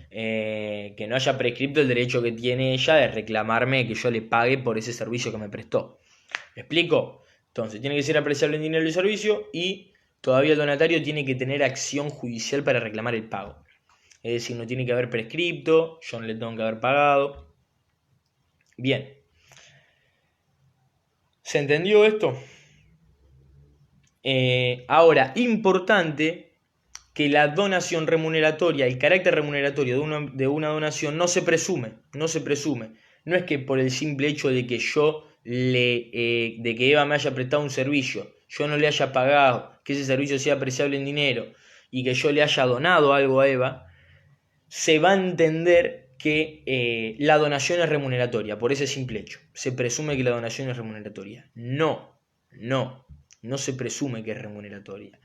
Que no haya prescripto el derecho que tiene ella de reclamarme que yo le pague por ese servicio que me prestó. ¿Me explico? Entonces, tiene que ser apreciable en dinero el servicio y todavía el donatario tiene que tener acción judicial para reclamar el pago. Es decir, no tiene que haber prescripto, yo no le tengo que haber pagado. Bien. ¿Se entendió esto? Ahora, importante que la donación remuneratoria, el carácter remuneratorio de una donación no se presume. No es que por el simple hecho de que de que Eva me haya prestado un servicio, yo no le haya pagado, que ese servicio sea apreciable en dinero y que yo le haya donado algo a Eva, se va a entender que la donación es remuneratoria por ese simple hecho. Se presume que la donación es remuneratoria. No se presume que es remuneratoria.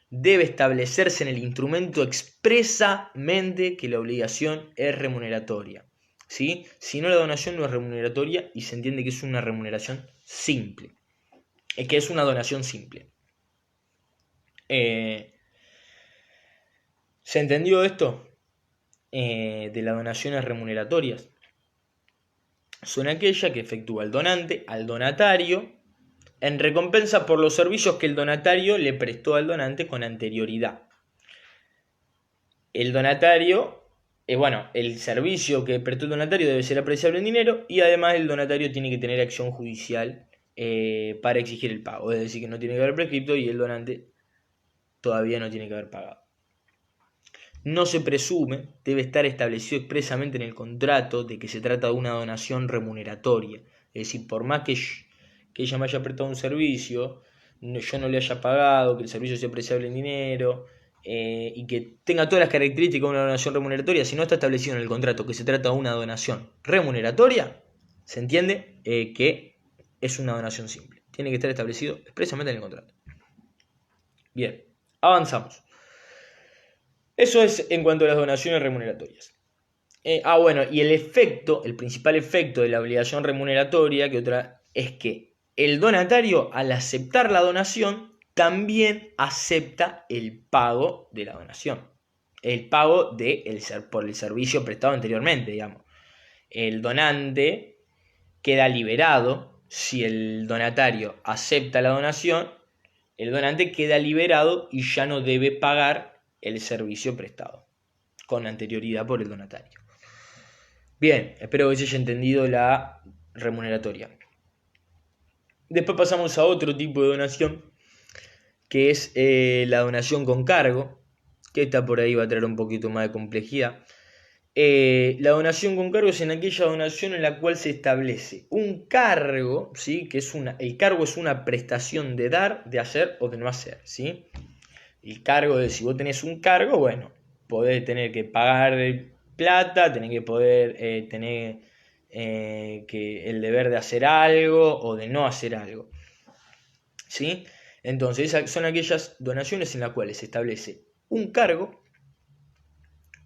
Debe establecerse en el instrumento expresamente que la obligación es remuneratoria, ¿sí? Si no, la donación no es remuneratoria y se entiende que es una remuneración simple. Es que es una donación simple. ¿Se entendió esto? De las donaciones remuneratorias. Son aquellas que efectúa el donante al donatario en recompensa por los servicios que el donatario le prestó al donante con anterioridad. El donatario, el servicio que prestó el donatario debe ser apreciable en dinero y además el donatario tiene que tener acción judicial para exigir el pago. Es decir, que no tiene que haber prescripto y el donante todavía no tiene que haber pagado. No se presume, debe estar establecido expresamente en el contrato de que se trata de una donación remuneratoria. Es decir, por más que ella me haya prestado un servicio, yo no le haya pagado, que el servicio sea apreciable en dinero y que tenga todas las características de una donación remuneratoria, si no está establecido en el contrato que se trata de una donación remuneratoria, se entiende que es una donación simple. Tiene que estar establecido expresamente en el contrato. Bien, avanzamos. Eso es en cuanto a las donaciones remuneratorias. Y el principal efecto de la obligación remuneratoria, es que el donatario, al aceptar la donación, también acepta el pago de la donación. el pago por el servicio prestado anteriormente, digamos. El donante queda liberado si el donatario acepta la donación. El donante queda liberado y ya no debe pagar el servicio prestado con anterioridad por el donatario. Bien, espero que se haya entendido la remuneratoria. Después pasamos a otro tipo de donación, que es la donación con cargo, que esta por ahí va a traer un poquito más de complejidad. La donación con cargo es en aquella donación en la cual se establece un cargo, ¿sí? El cargo es una prestación de dar, de hacer o de no hacer, ¿sí? El cargo de si vos tenés un cargo, bueno, podés tener que pagar plata, tenés que poder tener que el deber de hacer algo o de no hacer algo, ¿sí? Entonces son aquellas donaciones en las cuales se establece un cargo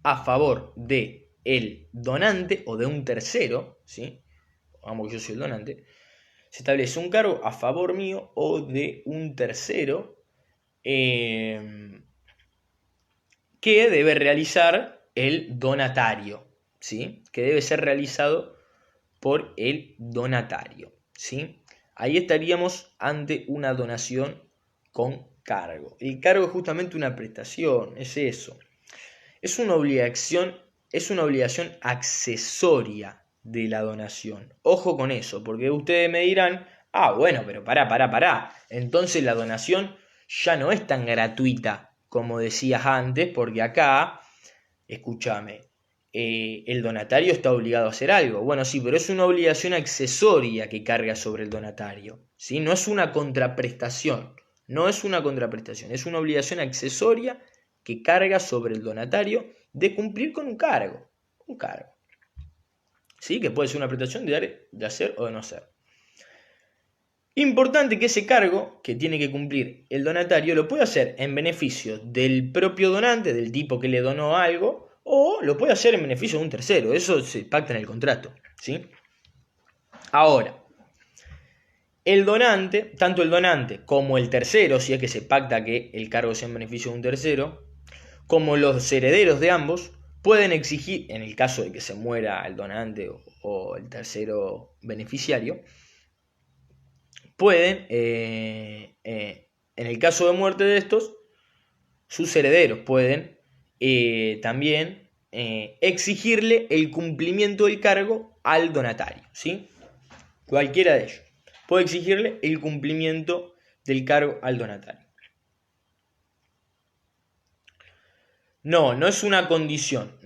a favor de el donante o de un tercero, ¿sí? Vamos, que yo soy el donante. Se establece un cargo a favor mío o de un tercero que debe realizar el donatario, ¿sí? Que debe ser realizado por el donatario, ¿sí? Ahí estaríamos ante una donación con cargo. El cargo es justamente una prestación, es eso. Es una obligación accesoria de la donación. Ojo con eso, porque ustedes me dirán, bueno, pero pará. Entonces la donación ya no es tan gratuita como decías antes, porque acá, escúchame, el donatario está obligado a hacer algo. Bueno, sí, pero es una obligación accesoria que carga sobre el donatario, ¿sí? No es una contraprestación, es una obligación accesoria que carga sobre el donatario de cumplir con un cargo, ¿sí? Que puede ser una prestación de hacer o de no hacer. Importante que ese cargo que tiene que cumplir el donatario lo puede hacer en beneficio del propio donante, del tipo que le donó algo, o lo puede hacer en beneficio de un tercero. Eso se pacta en el contrato, ¿sí? Ahora, el donante, tanto el donante como el tercero, si es que se pacta que el cargo sea en beneficio de un tercero, como los herederos de ambos, pueden exigir, en el caso de que se muera el donante o el tercero beneficiario, pueden, en el caso de muerte de estos, sus herederos pueden también exigirle el cumplimiento del cargo al donatario, ¿sí? Cualquiera de ellos puede exigirle el cumplimiento del cargo al donatario. No es una condición,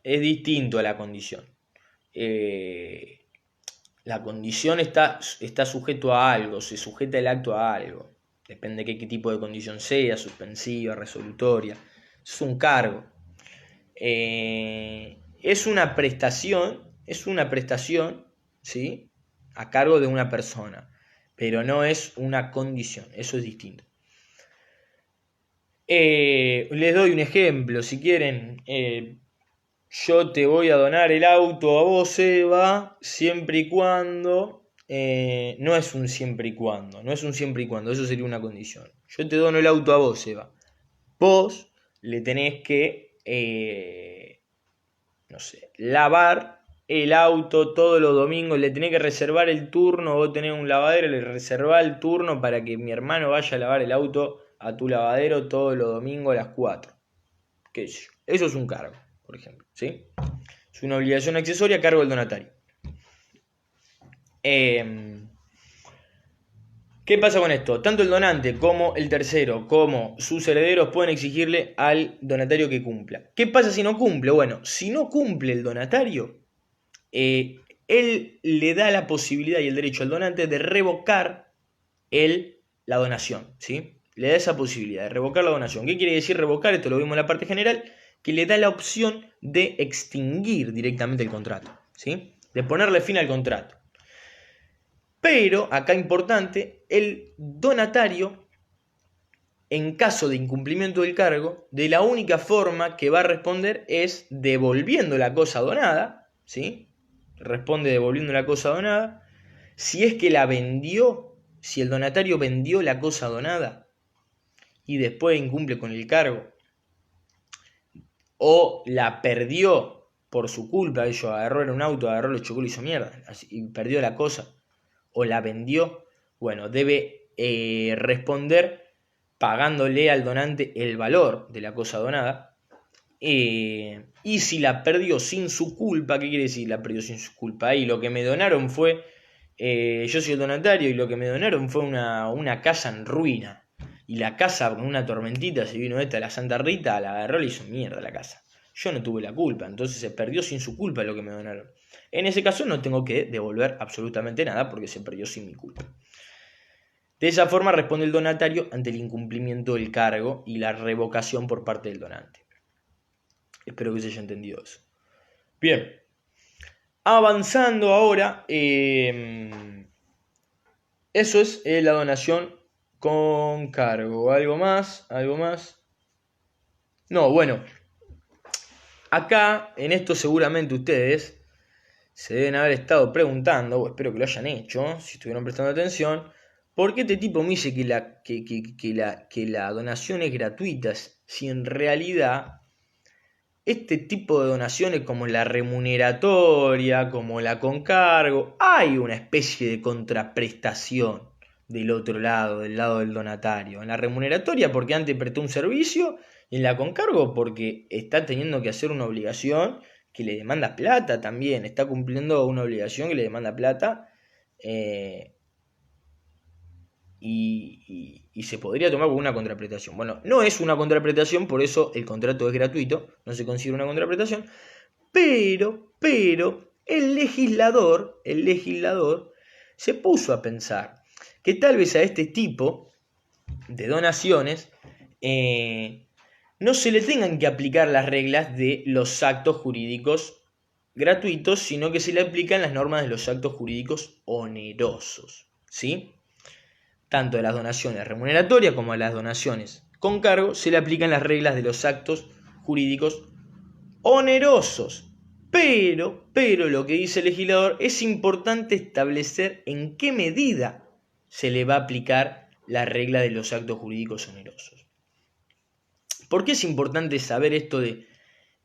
es distinto a la condición. La condición está sujeto a algo, se sujeta el acto a algo. Depende de qué tipo de condición sea, suspensiva, resolutoria. Es un cargo. Es una prestación, ¿sí? A cargo de una persona, pero no es una condición, eso es distinto. Les doy un ejemplo, si quieren. Yo te voy a donar el auto a vos, Eva, siempre y cuando... no es un siempre y cuando, eso sería una condición. Yo te dono el auto a vos, Eva. Vos le tenés que, lavar el auto todos los domingos, le tenés que reservar el turno, vos tenés un lavadero, le reservás el turno para que mi hermano vaya a lavar el auto a tu lavadero todos los domingos a las 4. ¿Qué sé yo? Eso es un cargo, por ejemplo, ¿sí? Es una obligación accesoria a cargo del donatario. ¿Qué pasa con esto? Tanto el donante como el tercero, como sus herederos pueden exigirle al donatario que cumpla. ¿Qué pasa si no cumple? Bueno, si no cumple el donatario, él le da la posibilidad y el derecho al donante de revocar la donación, ¿sí? Le da esa posibilidad de revocar la donación. ¿Qué quiere decir revocar? Esto lo vimos en la parte general, que le da la opción de extinguir directamente el contrato, ¿sí? De ponerle fin al contrato. Pero, acá importante, el donatario, en caso de incumplimiento del cargo, de la única forma que va a responder es devolviendo la cosa donada, ¿sí? Responde devolviendo la cosa donada. Si es que la vendió, si el donatario vendió la cosa donada y después incumple con el cargo, o la perdió por su culpa, ellos agarró en un auto, agarró, lo chocó, lo hizo mierda, y perdió la cosa, o la vendió, bueno, debe responder pagándole al donante el valor de la cosa donada. Y si la perdió sin su culpa, ¿qué quiere decir? La perdió sin su culpa. Y lo que me donaron fue, yo soy el donatario y lo que me donaron fue una casa en ruina. Y la casa con una tormentita se vino esta, la Santa Rita, la agarró y le hizo mierda la casa. Yo no tuve la culpa, entonces se perdió sin su culpa lo que me donaron. En ese caso no tengo que devolver absolutamente nada porque se perdió sin mi culpa. De esa forma responde el donatario ante el incumplimiento del cargo y la revocación por parte del donante. Espero que se haya entendido eso. Bien. Avanzando ahora. Eso es la donación con cargo. ¿Algo más? ¿Algo más? No, bueno. Acá, en esto seguramente ustedes se deben haber estado preguntando, o espero que lo hayan hecho, si estuvieron prestando atención, ¿por qué este tipo me dice que la donación es gratuita si en realidad este tipo de donaciones como la remuneratoria, como la con cargo, hay una especie de contraprestación del otro lado, del lado del donatario? En la remuneratoria porque antes prestó un servicio y en la con cargo porque está teniendo que hacer una obligación que le demanda plata también, está cumpliendo una obligación que le demanda plata y se podría tomar como una contraprestación. Bueno, no es una contraprestación, por eso el contrato es gratuito, no se considera una contraprestación, pero el legislador se puso a pensar que tal vez a este tipo de donaciones no se le tengan que aplicar las reglas de los actos jurídicos gratuitos, sino que se le aplican las normas de los actos jurídicos onerosos, ¿sí? Tanto a las donaciones remuneratorias como a las donaciones con cargo se le aplican las reglas de los actos jurídicos onerosos. Pero lo que dice el legislador, es importante establecer en qué medida se le va a aplicar la regla de los actos jurídicos onerosos. ¿Por qué es importante saber esto de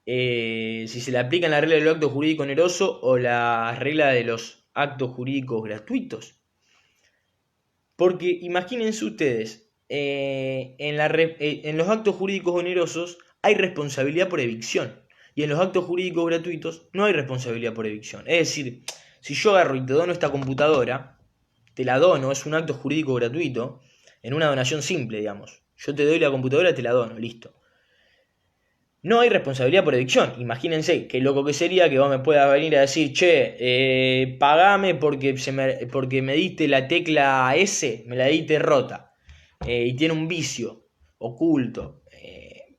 si se le aplican la regla de los actos jurídicos onerosos o la regla de los actos jurídicos gratuitos? Porque imagínense ustedes, en los actos jurídicos onerosos hay responsabilidad por evicción y en los actos jurídicos gratuitos no hay responsabilidad por evicción. Es decir, si yo agarro y te dono esta computadora, te la dono, es un acto jurídico gratuito, en una donación simple, digamos. Yo te doy la computadora, te la dono, listo. No hay responsabilidad por evicción. Imagínense qué loco que sería que vos me puedas venir a decir, che, pagame porque me diste la tecla S, me la diste rota, y tiene un vicio oculto,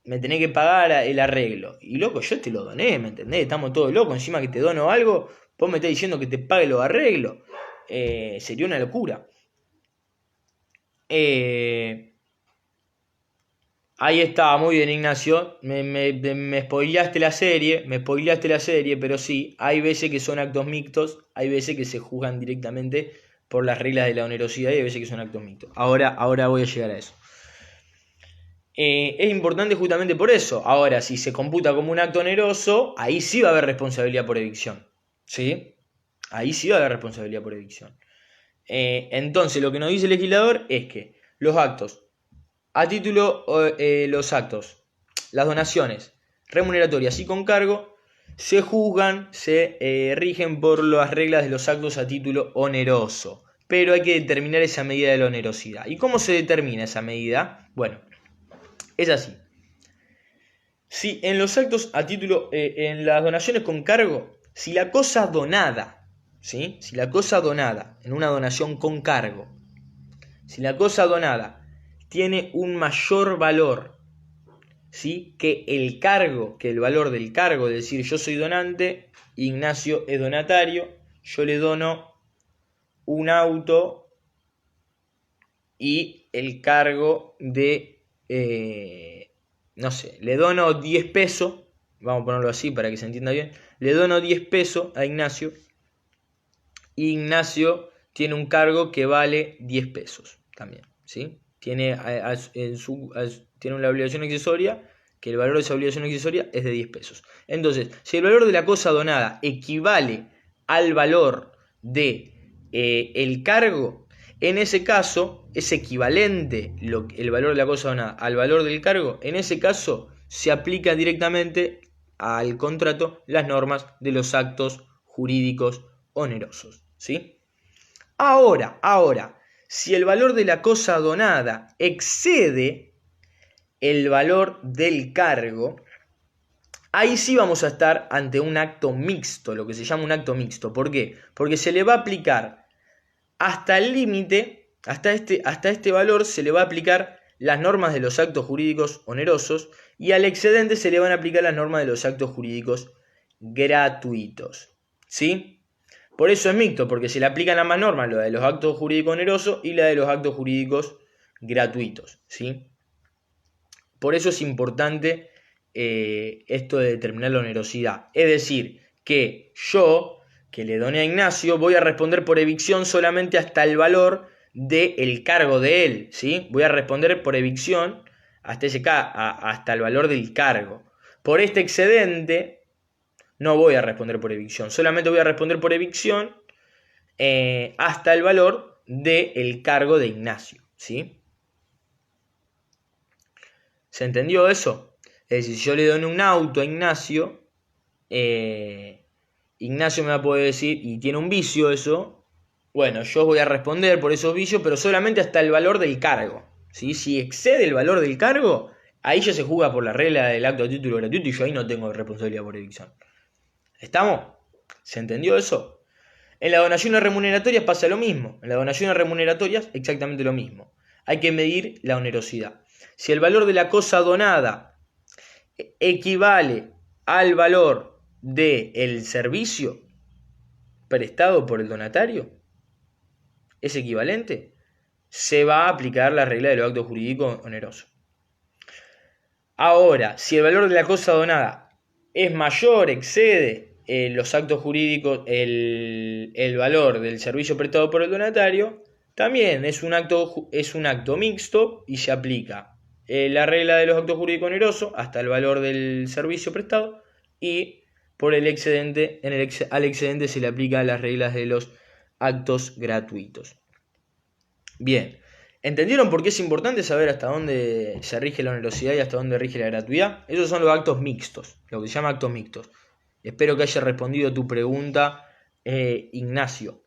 me tenés que pagar el arreglo. Y loco, yo te lo doné, ¿me entendés? Estamos todos locos, encima que te dono algo, vos me estás diciendo que te pague los arreglos. Sería una locura. Ahí está, muy bien, Ignacio. Me spoileaste la serie, pero sí, hay veces que son actos mixtos, hay veces que se juzgan directamente por las reglas de la onerosidad y hay veces que son actos mixtos. Ahora voy a llegar a eso. Es importante justamente por eso. Ahora, si se computa como un acto oneroso, ahí sí va a haber responsabilidad por evicción. ¿Sí? Ahí sí va a haber responsabilidad por evicción. Entonces, lo que nos dice el legislador es que los actos a título, las donaciones remuneratorias y con cargo se juzgan, se rigen por las reglas de los actos a título oneroso. Pero hay que determinar esa medida de la onerosidad. ¿Y cómo se determina esa medida? Bueno, es así. Si en los actos a título, en las donaciones con cargo, si la cosa donada, ¿sí? Si la cosa donada, en una donación con cargo, si la cosa donada tiene un mayor valor, ¿sí? que el valor del cargo, es decir, yo soy donante, Ignacio es donatario, yo le dono un auto y el cargo de, no sé, le dono 10 pesos, vamos a ponerlo así para que se entienda bien, le dono 10 pesos a Ignacio, y Ignacio tiene un cargo que vale 10 pesos también, ¿sí? Tiene una obligación accesoria que el valor de esa obligación accesoria es de 10 pesos. Entonces, si el valor de la cosa donada equivale al valor de el cargo, en ese caso es equivalente el valor de la cosa donada al valor del cargo, en ese caso se aplica directamente al contrato las normas de los actos jurídicos onerosos, ¿sí? Ahora, si el valor de la cosa donada excede el valor del cargo, ahí sí vamos a estar ante un acto mixto, lo que se llama un acto mixto. ¿Por qué? Porque se le va a aplicar hasta el límite, hasta este valor se le va a aplicar las normas de los actos jurídicos onerosos y al excedente se le van a aplicar las normas de los actos jurídicos gratuitos, ¿sí? Por eso es mixto, porque se le aplican ambas normas, la de los actos jurídicos onerosos y la de los actos jurídicos gratuitos, ¿sí? Por eso es importante esto de determinar la onerosidad. Es decir, que yo, que le doné a Ignacio, voy a responder por evicción solamente hasta el valor del cargo de él, ¿sí? Voy a responder por evicción hasta el valor del cargo. Por este excedente no voy a responder por evicción, solamente voy a responder por evicción hasta el valor del cargo de Ignacio, ¿sí? ¿Se entendió eso? Es decir, si yo le doy un auto a Ignacio, Ignacio me va a poder decir, y tiene un vicio eso, bueno, yo voy a responder por esos vicios, pero solamente hasta el valor del cargo, ¿sí? Si excede el valor del cargo, ahí ya se juega por la regla del acto a título gratuito y yo ahí no tengo responsabilidad por evicción. ¿Estamos? ¿Se entendió eso? En las donaciones remuneratorias pasa lo mismo. En las donaciones remuneratorias exactamente lo mismo. Hay que medir la onerosidad. Si el valor de la cosa donada equivale al valor del servicio prestado por el donatario, es equivalente, se va a aplicar la regla de los actos jurídicos onerosos. Ahora, si el valor de la cosa donada es mayor, excede los actos jurídicos, el valor del servicio prestado por el donatario, también es un acto mixto y se aplica la regla de los actos jurídicos onerosos hasta el valor del servicio prestado y por el excedente, al excedente se le aplica las reglas de los actos gratuitos. Bien, ¿entendieron por qué es importante saber hasta dónde se rige la onerosidad y hasta dónde rige la gratuidad? Esos son los actos mixtos, lo que se llama actos mixtos. Espero que haya respondido a tu pregunta, Ignacio.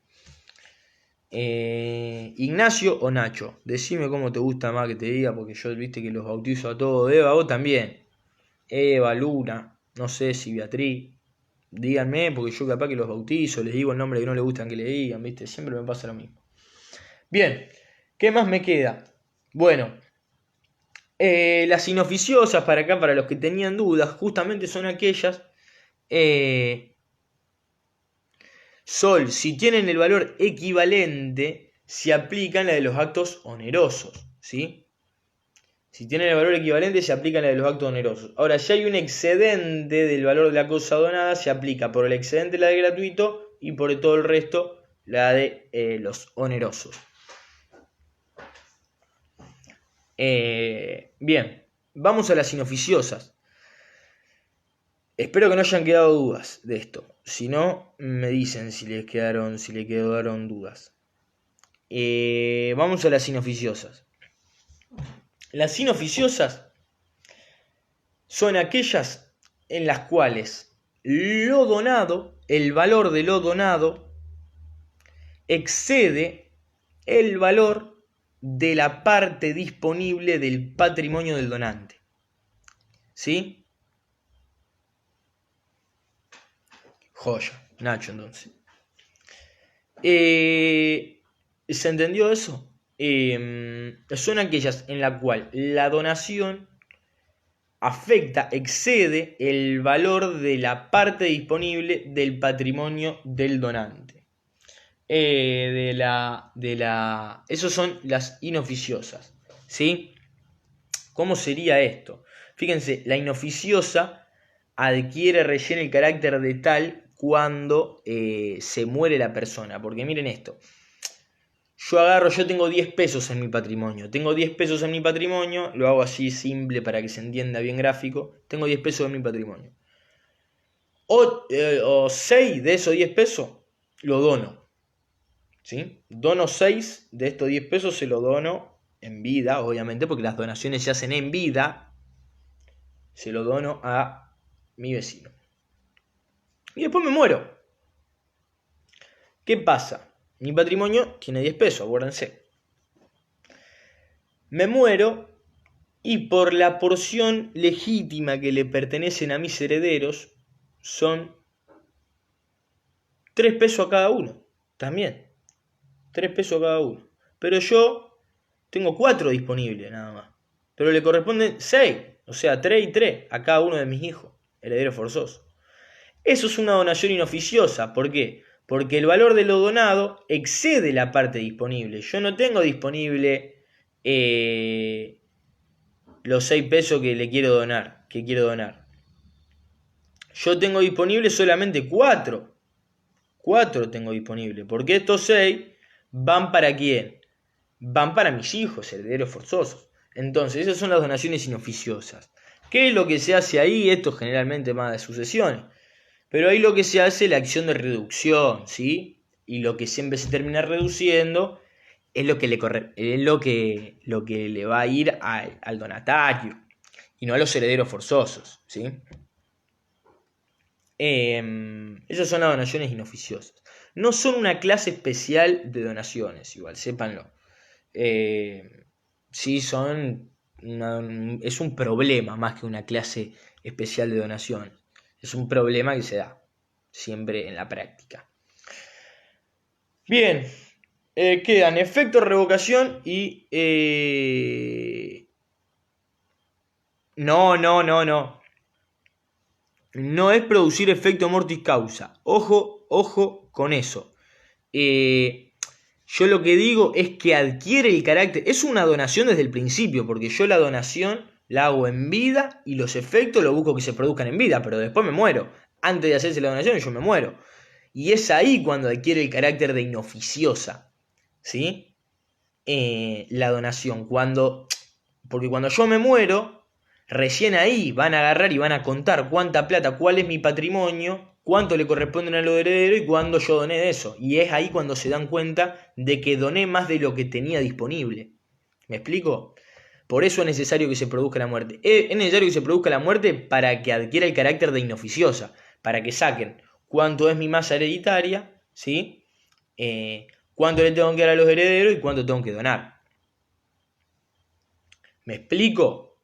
Ignacio o Nacho, decime cómo te gusta más que te diga, porque yo viste que los bautizo a todos. Eva, vos también. Eva, Luna, no sé si Beatriz. Díganme, porque yo capaz que los bautizo, les digo el nombre que no les gustan que le digan, viste, siempre me pasa lo mismo. Bien, ¿qué más me queda? Bueno, las inoficiosas para acá, para los que tenían dudas, justamente son aquellas si tienen el valor equivalente, se aplican la de los actos onerosos, ¿sí? Si tienen el valor equivalente, se aplican la de los actos onerosos. Ahora, si hay un excedente del valor de la cosa donada, se aplica por el excedente la de gratuito y por todo el resto la de los onerosos. Bien, vamos a las inoficiosas. Espero que no hayan quedado dudas de esto. Si no, me dicen si le quedaron dudas. Vamos a las inoficiosas. Las inoficiosas son aquellas en las cuales lo donado, el valor de lo donado, excede el valor de la parte disponible del patrimonio del donante. ¿Sí? Joya, Nacho, entonces. ¿Se entendió eso? Son aquellas en las cuales la donación excede el valor de la parte disponible del patrimonio del donante. Esos son las inoficiosas, ¿sí? ¿Cómo sería esto? Fíjense, la inoficiosa rellena el carácter de tal cuando se muere la persona. Porque miren esto. yo tengo 10 pesos en mi patrimonio. Tengo 10 pesos en mi patrimonio, lo hago así simple para que se entienda bien gráfico. Tengo 10 pesos en mi patrimonio. O 6 de esos 10 pesos lo dono. ¿Sí? Dono 6 de estos 10 pesos, se lo dono en vida, obviamente, porque las donaciones se hacen en vida. Se lo dono a mi vecino. Y después me muero. ¿Qué pasa? Mi patrimonio tiene 10 pesos, acuérdense. Me muero y por la porción legítima que le pertenecen a mis herederos son 3 pesos a cada uno. También. 3 pesos a cada uno. Pero yo tengo 4 disponibles nada más. Pero le corresponden 6. O sea, 3 y 3 a cada uno de mis hijos. Herederos forzosos. Eso es una donación inoficiosa. ¿Por qué? Porque el valor de lo donado excede la parte disponible. Yo no tengo disponible los 6 pesos que le quiero donar. Yo tengo disponible solamente 4. 4 tengo disponible. Porque estos 6 van para quién? Van para mis hijos, herederos forzosos. Entonces, esas son las donaciones inoficiosas. ¿Qué es lo que se hace ahí? Esto generalmente más de sucesiones. Pero ahí lo que se hace es la acción de reducción, ¿sí? Y lo que siempre se termina reduciendo es lo que le va a ir al donatario y no a los herederos forzosos, ¿sí? Esas son las donaciones inoficiosas. No son una clase especial de donaciones, igual, sépanlo. Sí son es un problema más que una clase especial de donaciones. Es un problema que se da siempre en la práctica. Bien, quedan efecto revocación y... No. No es producir efecto mortis causa. Ojo con eso. Yo lo que digo es que adquiere el carácter... Es una donación desde el principio, porque yo la donación la hago en vida y los efectos lo busco que se produzcan en vida, pero después me muero. Antes de hacerse la donación yo me muero. Y es ahí cuando adquiere el carácter de inoficiosa, ¿sí? La donación. Porque cuando yo me muero, recién ahí van a agarrar y van a contar cuánta plata, cuál es mi patrimonio, cuánto le corresponden a los herederos y cuándo yo doné de eso. Y es ahí cuando se dan cuenta de que doné más de lo que tenía disponible. ¿Me explico? Por eso es necesario que se produzca la muerte. Es necesario que se produzca la muerte para que adquiera el carácter de inoficiosa, para que saquen cuánto es mi masa hereditaria, ¿sí? Cuánto le tengo que dar a los herederos y cuánto tengo que donar. ¿Me explico?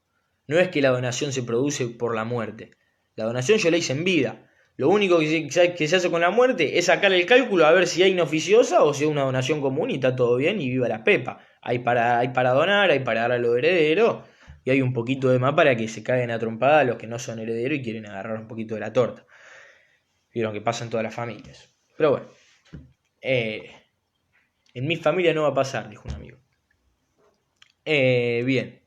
No es que la donación se produce por la muerte. La donación yo la hice en vida. Lo único que se hace con la muerte es sacar el cálculo a ver si hay inoficiosa o si es una donación común y está todo bien y viva la pepa. Hay para donar, hay para dar a los herederos y hay un poquito de más para que se caigan a trompada los que no son herederos y quieren agarrar un poquito de la torta. Vieron que pasa en todas las familias. Pero bueno, en mi familia no va a pasar, dijo un amigo. Bien,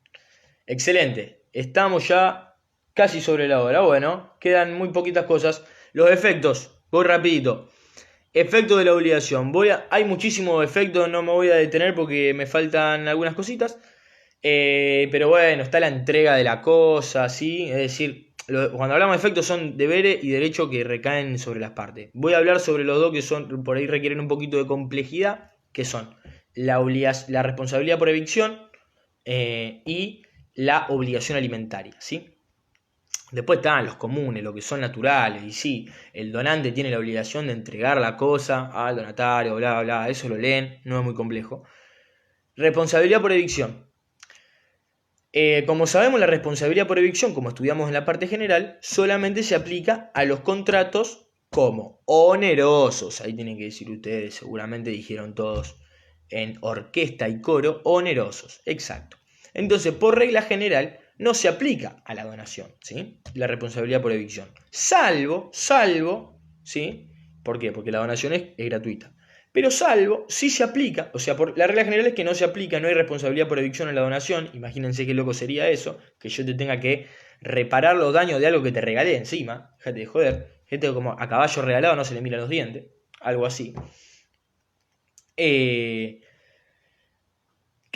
excelente. Estamos ya casi sobre la hora. Bueno, quedan muy poquitas cosas. Los efectos, voy rapidito. Efecto de la obligación. Hay muchísimos efectos, no me voy a detener porque me faltan algunas cositas. Pero bueno, está la entrega de la cosa, ¿sí? Es decir, cuando hablamos de efectos son deberes y derechos que recaen sobre las partes. Voy a hablar sobre los dos que son por ahí requieren un poquito de complejidad, que son la responsabilidad por evicción y la obligación alimentaria, ¿sí? Después están los comunes, lo que son naturales, y sí, el donante tiene la obligación de entregar la cosa al donatario, bla, bla, eso lo leen, no es muy complejo. Responsabilidad por evicción. Como sabemos, la responsabilidad por evicción, como estudiamos en la parte general, solamente se aplica a los contratos como onerosos. Ahí tienen que decir ustedes, seguramente dijeron todos en orquesta y coro, onerosos, exacto. Entonces, por regla general, no se aplica a la donación, ¿sí? La responsabilidad por evicción. Salvo, ¿sí? ¿Por qué? Porque la donación es gratuita. Pero salvo, sí se aplica, o sea, la regla general es que no se aplica, no hay responsabilidad por evicción en la donación. Imagínense qué loco sería eso, que yo te tenga que reparar los daños de algo que te regalé encima. Déjate de joder. Gente como a caballo regalado no se le miran los dientes, algo así.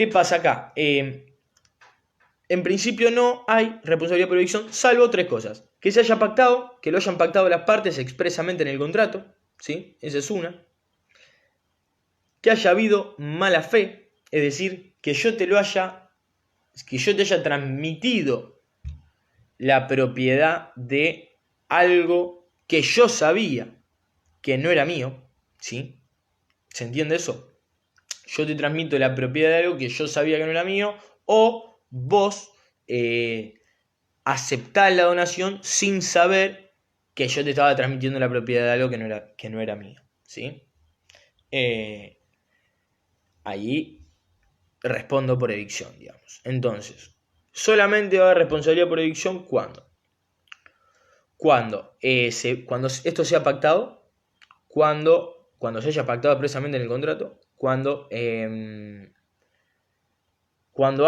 ¿Qué pasa acá? En principio no hay responsabilidad por evicción, salvo tres cosas. Que se haya pactado, que lo hayan pactado las partes expresamente en el contrato, ¿sí? Esa es una. Que haya habido mala fe, es decir, que yo te haya transmitido la propiedad de algo que yo sabía que no era mío, ¿sí? ¿Se entiende eso? Yo te transmito la propiedad de algo que yo sabía que no era mío, o vos aceptás la donación sin saber que yo te estaba transmitiendo la propiedad de algo que no era mío, ¿sí? Ahí respondo por evicción, digamos. Entonces, solamente va a haber responsabilidad por evicción cuando esto sea pactado, cuando se haya pactado expresamente en el contrato, cuando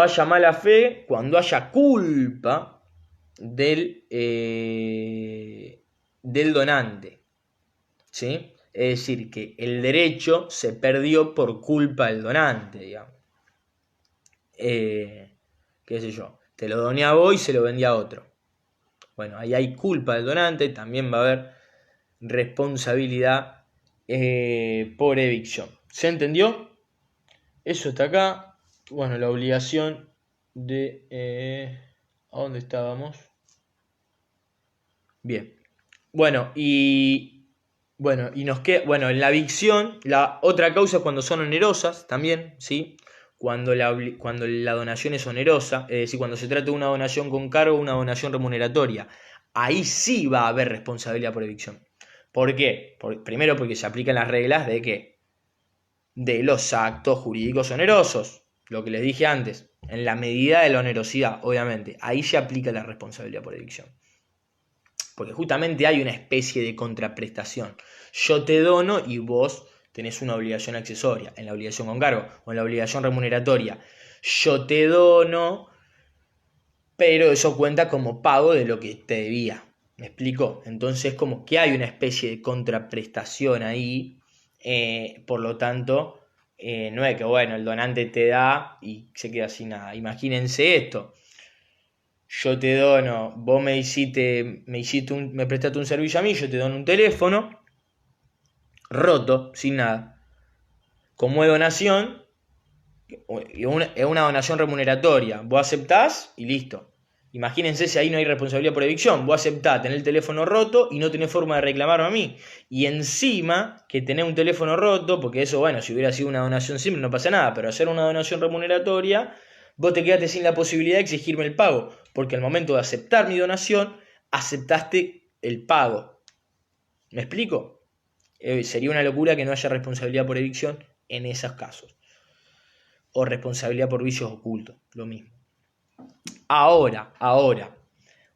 haya mala fe, cuando haya culpa del donante, ¿sí? Es decir, que el derecho se perdió por culpa del donante, digamos. Qué sé yo, te lo doné a vos y se lo vendí a otro. Bueno, ahí hay culpa del donante, también va a haber responsabilidad por evicción. ¿Se entendió? Eso está acá. Bueno, la obligación de... ¿a dónde estábamos? Bien. Bueno, y nos queda... Bueno, en la evicción, la otra causa es cuando son onerosas también, ¿sí? Cuando la donación es onerosa, es decir, cuando se trata de una donación con cargo o una donación remuneratoria. Ahí sí va a haber responsabilidad por evicción. ¿Por qué? Primero porque se aplican las reglas de ¿qué? De los actos jurídicos onerosos. Lo que les dije antes, en la medida de la onerosidad, obviamente. Ahí se aplica la responsabilidad por evicción. Porque justamente hay una especie de contraprestación. Yo te dono y vos tenés una obligación accesoria, en la obligación con cargo o en la obligación remuneratoria. Yo te dono, pero eso cuenta como pago de lo que te debía. ¿Me explico? Entonces como que hay una especie de contraprestación ahí, por lo tanto, no es que bueno, el donante te da y se queda sin nada. Imagínense esto. Yo te dono, vos me prestaste un servicio a mí, yo te dono un teléfono roto, sin nada. Como es donación, es una donación remuneratoria. Vos aceptás y listo. Imagínense si ahí no hay responsabilidad por evicción. Vos aceptás tener el teléfono roto y no tenés forma de reclamarlo a mí. Y encima que tenés un teléfono roto, porque eso, bueno, si hubiera sido una donación simple no pasa nada, pero hacer una donación remuneratoria, vos te quedaste sin la posibilidad de exigirme el pago. Porque al momento de aceptar mi donación, aceptaste el pago. ¿Me explico? Sería una locura que no haya responsabilidad por evicción en esos casos. O responsabilidad por vicios ocultos, lo mismo. Ahora,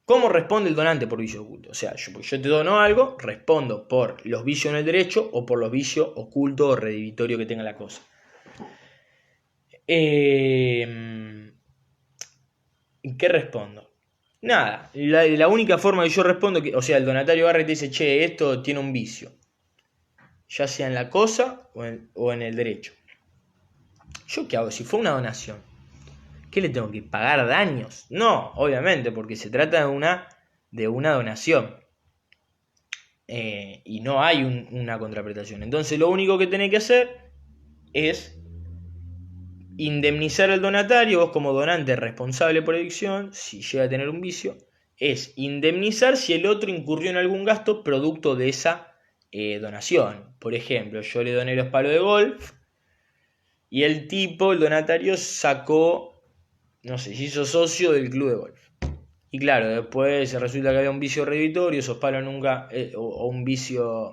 ¿cómo responde el donante por vicio oculto? O sea, yo te dono algo, respondo por los vicios en el derecho o por los vicios ocultos o redivitorio que tenga la cosa. ¿Qué respondo? Nada, la única forma que yo respondo, o sea, el donatario agarra y te dice, che, esto tiene un vicio, ya sea en la cosa o en el derecho. ¿Yo qué hago? Si fue una donación, ¿qué le tengo que pagar daños? No, obviamente, porque se trata de una donación. Y no hay una contraprestación. Entonces lo único que tenés que hacer es indemnizar al donatario, vos como donante responsable por evicción, si llega a tener un vicio, es indemnizar si el otro incurrió en algún gasto producto de esa donación. Por ejemplo, yo le doné los palos de golf y el donatario sacó, no sé, se hizo socio del club de golf. Y claro, después resulta que había un vicio reditorio, esos palos nunca, o un vicio,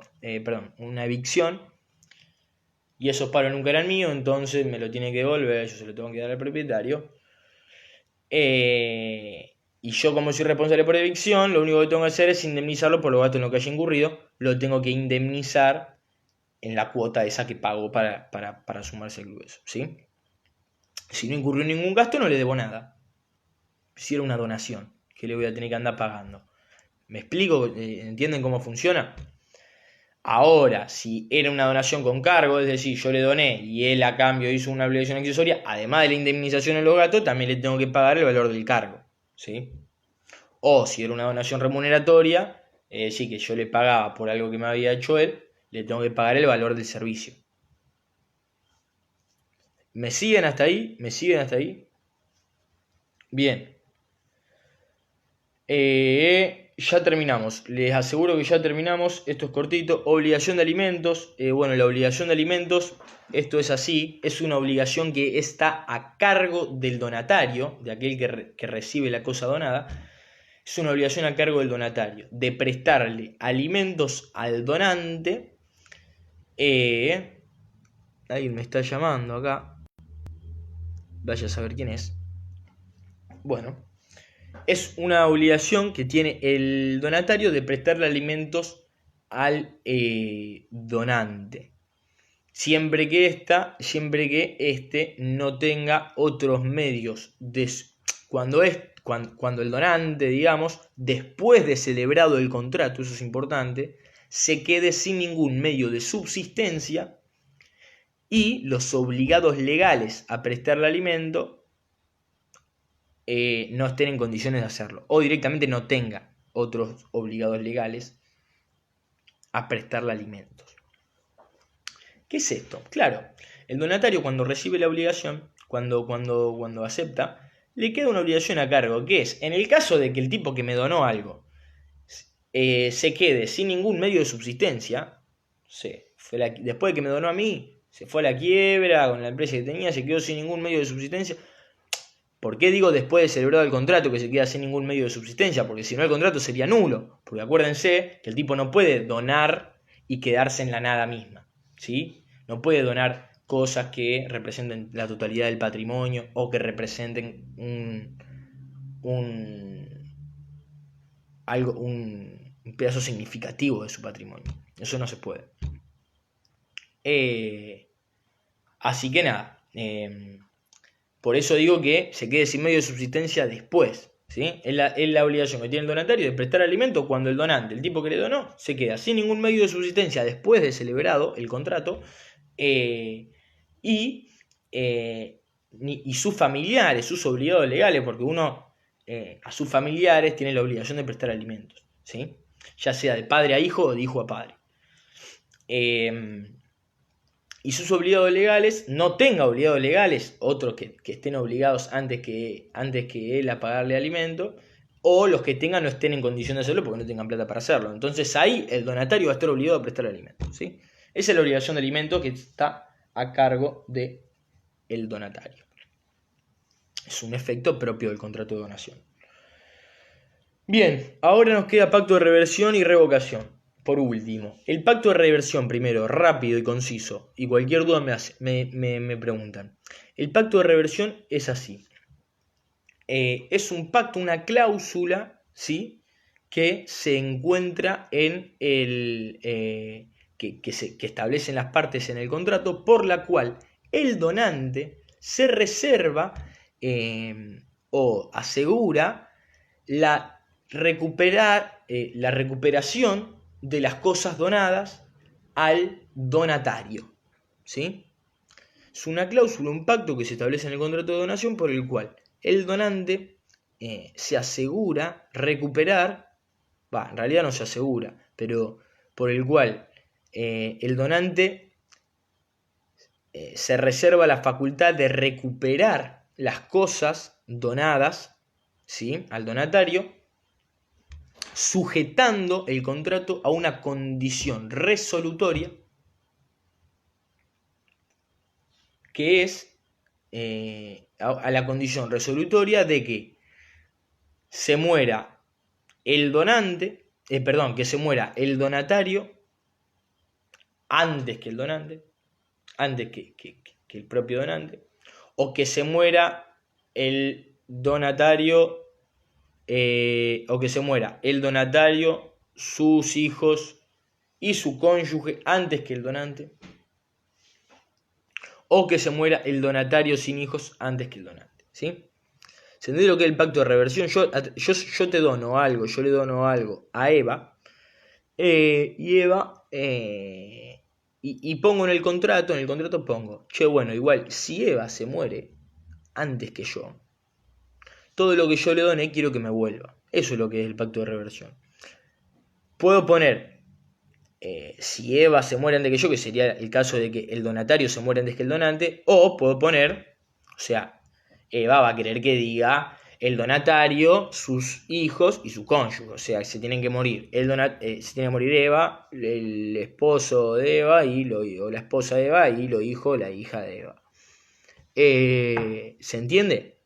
una evicción, y esos palos nunca eran míos, entonces me lo tiene que devolver, yo se lo tengo que dar al propietario. Y yo, como soy responsable por evicción, lo único que tengo que hacer es indemnizarlo por los gastos en los que haya incurrido, lo tengo que indemnizar en la cuota esa que pago para sumarse al club, ¿sí? Si no incurrió en ningún gasto, no le debo nada. Si era una donación que le voy a tener que andar pagando. ¿Me explico? ¿Entienden cómo funciona? Ahora, si era una donación con cargo, es decir, yo le doné y él a cambio hizo una obligación accesoria, además de la indemnización en los gastos, también le tengo que pagar el valor del cargo, ¿sí? O si era una donación remuneratoria, es decir, que yo le pagaba por algo que me había hecho él, le tengo que pagar el valor del servicio. ¿Me siguen hasta ahí? ¿Me siguen hasta ahí? Bien. Ya terminamos. Les aseguro que ya terminamos. Esto es cortito. Obligación de alimentos. Bueno, la obligación de alimentos, esto es así. Es una obligación que está a cargo del donatario, de aquel que recibe la cosa donada. Es una obligación a cargo del donatario de prestarle alimentos al donante. Alguien me está llamando acá. Vaya a saber quién es. Bueno, es una obligación que tiene el donatario de prestarle alimentos al donante. Siempre que éste no tenga otros medios. Cuando el donante, digamos, después de celebrado el contrato, eso es importante, se quede sin ningún medio de subsistencia y los obligados legales a prestarle alimento no estén en condiciones de hacerlo, o directamente no tenga otros obligados legales a prestarle alimentos. ¿Qué es esto? Claro, el donatario cuando recibe la obligación, cuando acepta, le queda una obligación a cargo, que es, en el caso de que el tipo que me donó algo se quede sin ningún medio de subsistencia, después de que me donó a mí, se fue a la quiebra con la empresa que tenía, se quedó sin ningún medio de subsistencia. ¿Por qué digo después de celebrado el contrato que se queda sin ningún medio de subsistencia? Porque si no el contrato sería nulo. Porque acuérdense que el tipo no puede donar y quedarse en la nada misma, ¿sí? No puede donar cosas que representen la totalidad del patrimonio o que representen un pedazo significativo de su patrimonio. Eso no se puede. Así que nada. Por eso digo que se quede sin medio de subsistencia después, ¿sí? Es la obligación que tiene el donatario de prestar alimento cuando el donante, el tipo que le donó, se queda sin ningún medio de subsistencia después de celebrado el contrato y sus familiares, sus obligados legales, porque uno a sus familiares tiene la obligación de prestar alimentos, ¿sí? Ya sea de padre a hijo o de hijo a padre. Y sus obligados legales, no tenga obligados legales, otros que estén obligados antes que él a pagarle alimento, o los que tengan no estén en condición de hacerlo porque no tengan plata para hacerlo. Entonces ahí el donatario va a estar obligado a prestar alimento, ¿sí? Esa es la obligación de alimento que está a cargo del donatario. Es un efecto propio del contrato de donación. Bien, ahora nos queda pacto de reversión y revocación. Por último, el pacto de reversión primero, rápido y conciso, y cualquier duda me preguntan. El pacto de reversión es así. Es un pacto, una cláusula, ¿sí? Que se encuentra en que establecen las partes en el contrato, por la cual el donante se reserva o asegura la recuperación de las cosas donadas al donatario, ¿sí? Es una cláusula, un pacto que se establece en el contrato de donación por el cual el donante se asegura recuperar, en realidad no se asegura, pero por el cual el donante se reserva la facultad de recuperar las cosas donadas, ¿sí?, al donatario, sujetando el contrato a una condición resolutoria que es a la condición resolutoria de que se muera el donante, que se muera el donatario antes que el donante, antes que el propio donante, o que se muera el donatario, sus hijos y su cónyuge antes que el donante, o que se muera el donatario sin hijos antes que el donante, ¿sí? ¿Se entiende lo que es el pacto de reversión? Yo te dono algo, yo le dono algo a Eva, y Eva y pongo en el contrato pongo, che, bueno, igual, si Eva se muere antes que yo, todo lo que yo le doné quiero que me vuelva. Eso es lo que es el pacto de reversión. Puedo poner, si Eva se muere antes que yo, que sería el caso de que el donatario se muere antes que el donante, o puedo poner, o sea, Eva va a querer que diga el donatario, sus hijos y su cónyuge. O sea, se tienen que morir. Se tiene que morir Eva, el esposo de Eva o la esposa de Eva y los hijos, la hija de Eva. ¿Se entiende?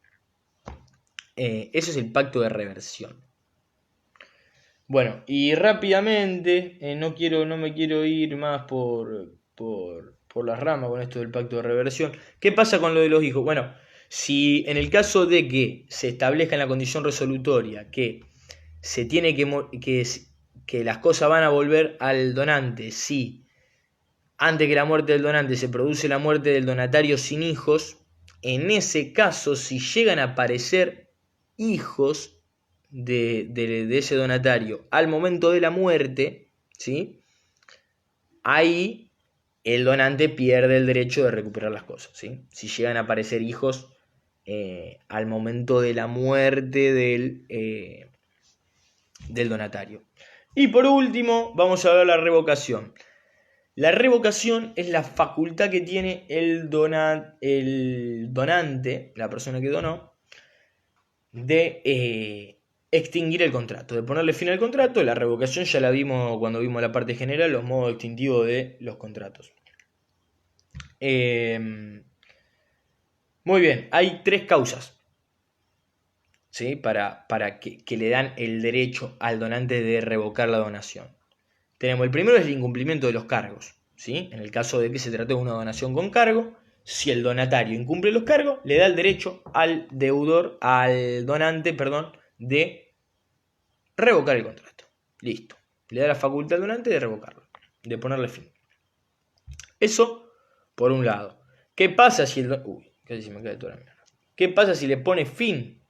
Eso es el pacto de reversión. Bueno, y rápidamente, no me quiero ir más por las ramas con esto del pacto de reversión. ¿Qué pasa con lo de los hijos? Bueno, si en el caso de que se establezca en la condición resolutoria que se tiene que las cosas van a volver al donante, si antes que la muerte del donante se produce la muerte del donatario sin hijos, en ese caso, si llegan a aparecer hijos de ese donatario al momento de la muerte, ¿sí? Ahí el donante pierde el derecho de recuperar las cosas, ¿sí? Si llegan a aparecer hijos al momento de la muerte del donatario. Y por último, vamos a ver la revocación. La revocación es la facultad que tiene el donante, la persona que donó, de extinguir el contrato, de ponerle fin al contrato. La revocación ya la vimos cuando vimos la parte general, los modos extintivos de los contratos. Muy bien, hay 3 causas, ¿sí? para que le dan el derecho al donante de revocar la donación. Tenemos el primero, es el incumplimiento de los cargos, ¿sí? En el caso de que se trate de una donación con cargo, si el donatario incumple los cargos, le da el derecho al donante, de revocar el contrato. Listo. Le da la facultad al donante de revocarlo, de ponerle fin. Eso, por un lado. ¿Qué pasa si ¿Qué pasa si le pone fin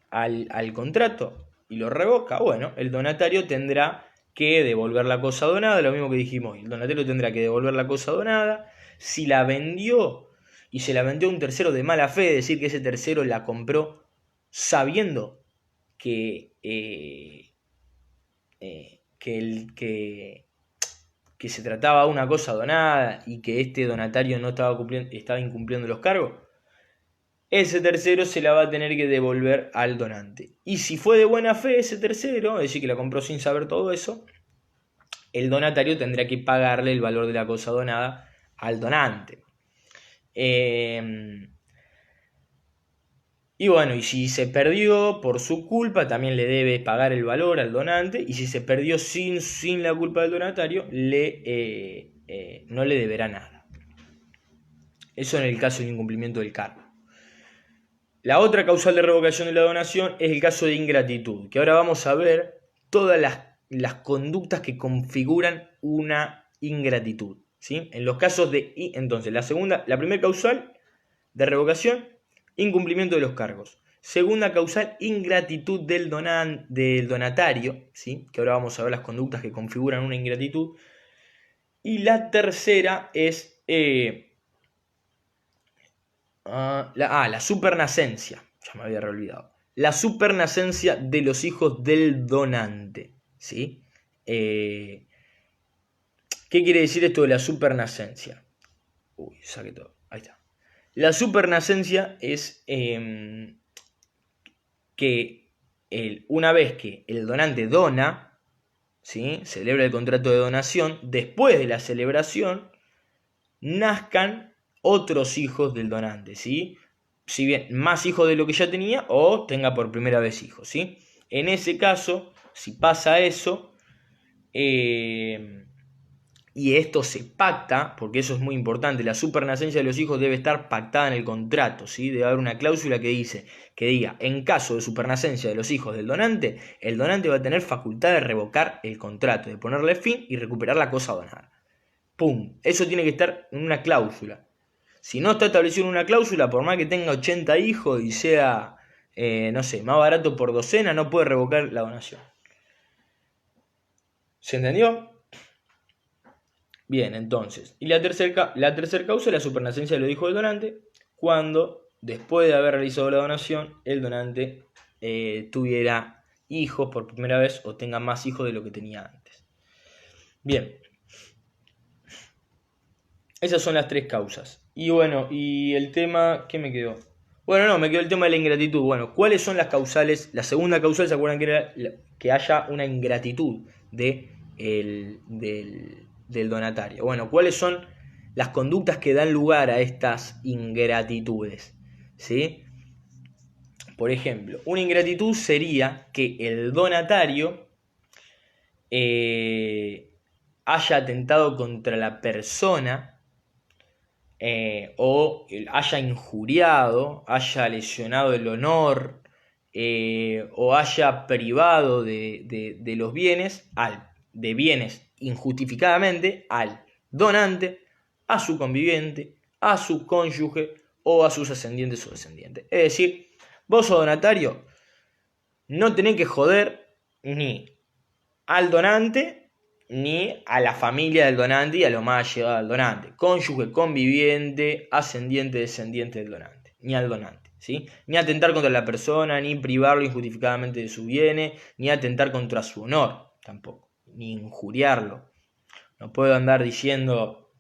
al contrato y lo revoca? Bueno, el donatario tendrá que devolver la cosa donada, lo mismo que dijimos. El donatario tendrá que devolver la cosa donada. Si la vendió y se la vendió a un tercero de mala fe, es decir, que ese tercero la compró sabiendo que se trataba de una cosa donada y que este donatario no estaba incumpliendo los cargos, ese tercero se la va a tener que devolver al donante. Y si fue de buena fe ese tercero, es decir, que la compró sin saber todo eso, el donatario tendrá que pagarle el valor de la cosa donada al donante. Y bueno, y si se perdió por su culpa, también le debe pagar el valor al donante. Y si se perdió sin la culpa del donatario, no le deberá nada. Eso en el caso del incumplimiento del cargo. La otra causal de revocación de la donación es el caso de ingratitud, que ahora vamos a ver todas las conductas que configuran una ingratitud, ¿sí? En los casos entonces, la primera causal de revocación, incumplimiento de los cargos. Segunda causal, ingratitud del donatario, ¿sí? Que ahora vamos a ver las conductas que configuran una ingratitud. Y la tercera es la supernacencia. Ya me había olvidado. La supernacencia de los hijos del donante, ¿sí? ¿Qué quiere decir esto de la supernacencia? Uy, saqué todo. Ahí está. La supernacencia es que una vez que el donante dona, ¿sí? Celebra el contrato de donación, después de la celebración nazcan otros hijos del donante, ¿sí? Si bien más hijos de lo que ya tenía o tenga por primera vez hijos, ¿sí? En ese caso, si pasa eso, y esto se pacta, porque eso es muy importante, la supernacencia de los hijos debe estar pactada en el contrato, ¿sí? Debe haber una cláusula que diga, en caso de supernacencia de los hijos del donante, el donante va a tener facultad de revocar el contrato, de ponerle fin y recuperar la cosa donada. ¡Pum! Eso tiene que estar en una cláusula. Si no está establecido en una cláusula, por más que tenga 80 hijos y sea, más barato por docena, no puede revocar la donación. ¿Se entendió? Bien, entonces, y la tercer causa es la supernacencia de los hijos del donante, cuando después de haber realizado la donación, el donante tuviera hijos por primera vez o tenga más hijos de lo que tenía antes. Bien, esas son las tres causas. Y bueno, y el tema, ¿qué me quedó? Bueno, no, me quedó el tema de la ingratitud. Bueno, ¿cuáles son las causales? La segunda causal, ¿se acuerdan que era que haya una ingratitud del donatario? Bueno, ¿cuáles son las conductas que dan lugar a estas ingratitudes? ¿Sí? Por ejemplo, una ingratitud sería que el donatario haya atentado contra la persona o haya injuriado, haya lesionado el honor o haya privado de los bienes, de bienes injustificadamente al donante, a su conviviente, a su cónyuge o a sus ascendientes o descendientes. Es decir, vos sos donatario, no tenés que joder ni al donante ni a la familia del donante y a lo más llegado al donante, cónyuge, conviviente, ascendiente, descendiente del donante, ni al donante, ¿sí? Ni atentar contra la persona, ni privarlo injustificadamente de sus bienes, ni atentar contra su honor, tampoco, ni injuriarlo. No puedo andar diciendo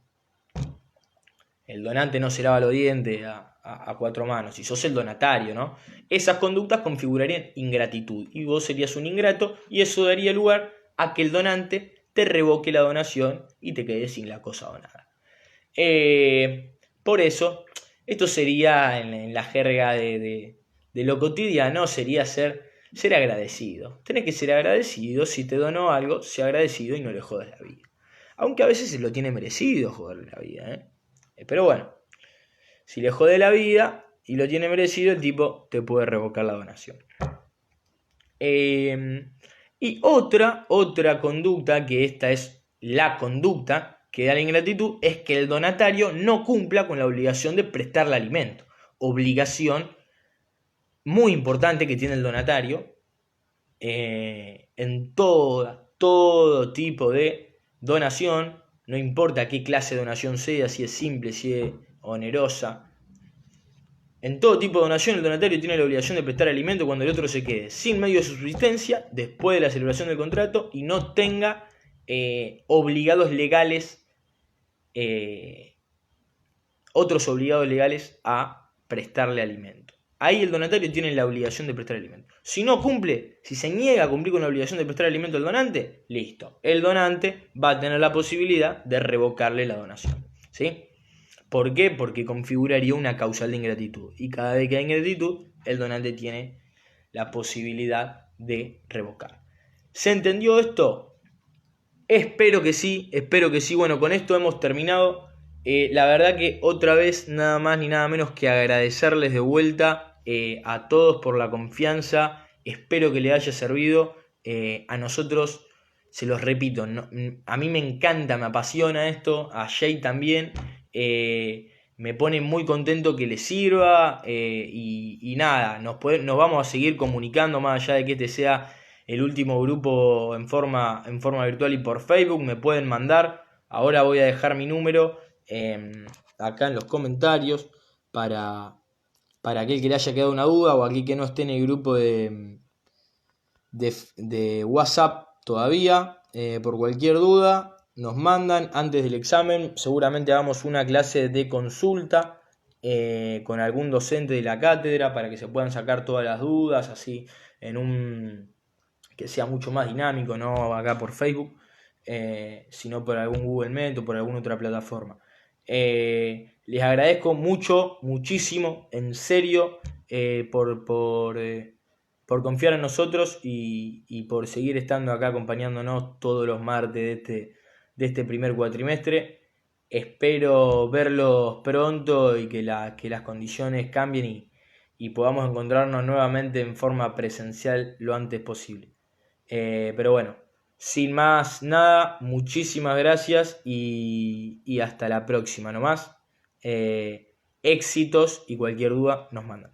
el donante no se lava los dientes a cuatro manos, si sos el donatario, ¿no? Esas conductas configurarían ingratitud y vos serías un ingrato y eso daría lugar a que el donante te revoque la donación y te quedes sin la cosa donada. Por eso, esto sería en la jerga de lo cotidiano, sería ser agradecido. Tenés que ser agradecido, si te donó algo, sea agradecido y no le jodas la vida. Aunque a veces se lo tiene merecido joderle la vida, pero bueno, si le jode la vida y lo tiene merecido, el tipo te puede revocar la donación. Y otra conducta, que esta es la conducta que da la ingratitud, es que el donatario no cumpla con la obligación de prestarle alimento. Obligación muy importante que tiene el donatario en todo tipo de donación, no importa qué clase de donación sea, si es simple, si es onerosa. En todo tipo de donación, el donatario tiene la obligación de prestar alimento cuando el otro se quede sin medio de subsistencia después de la celebración del contrato y no tenga obligados legales, otros obligados legales a prestarle alimento. Ahí el donatario tiene la obligación de prestar alimento. Si no cumple, si se niega a cumplir con la obligación de prestar alimento al donante, listo. El donante va a tener la posibilidad de revocarle la donación, ¿sí? ¿Por qué? Porque configuraría una causal de ingratitud. Y cada vez que hay ingratitud, el donante tiene la posibilidad de revocar. ¿Se entendió esto? Espero que sí. Bueno, con esto hemos terminado. La verdad que otra vez nada más ni nada menos que agradecerles de vuelta a todos por la confianza. Espero que les haya servido. A nosotros, se los repito, a mí me encanta, me apasiona esto. A Jay también. Me pone muy contento que les sirva y nada, nos vamos a seguir comunicando más allá de que este sea el último grupo en forma virtual y por Facebook. Me pueden mandar, ahora voy a dejar mi número acá en los comentarios para aquel que le haya quedado una duda o aquel que no esté en el grupo de WhatsApp todavía, por cualquier duda nos mandan antes del examen. Seguramente hagamos una clase de consulta con algún docente de la cátedra para que se puedan sacar todas las dudas, así que sea mucho más dinámico, no acá por Facebook, sino por algún Google Meet o por alguna otra plataforma. Les agradezco muchísimo, en serio, por confiar en nosotros y por seguir estando acá acompañándonos todos los martes de este primer cuatrimestre. Espero verlos pronto y que las condiciones cambien y podamos encontrarnos nuevamente en forma presencial lo antes posible. Pero bueno, sin más nada, muchísimas gracias y hasta la próxima nomás. Éxitos y cualquier duda nos mandan.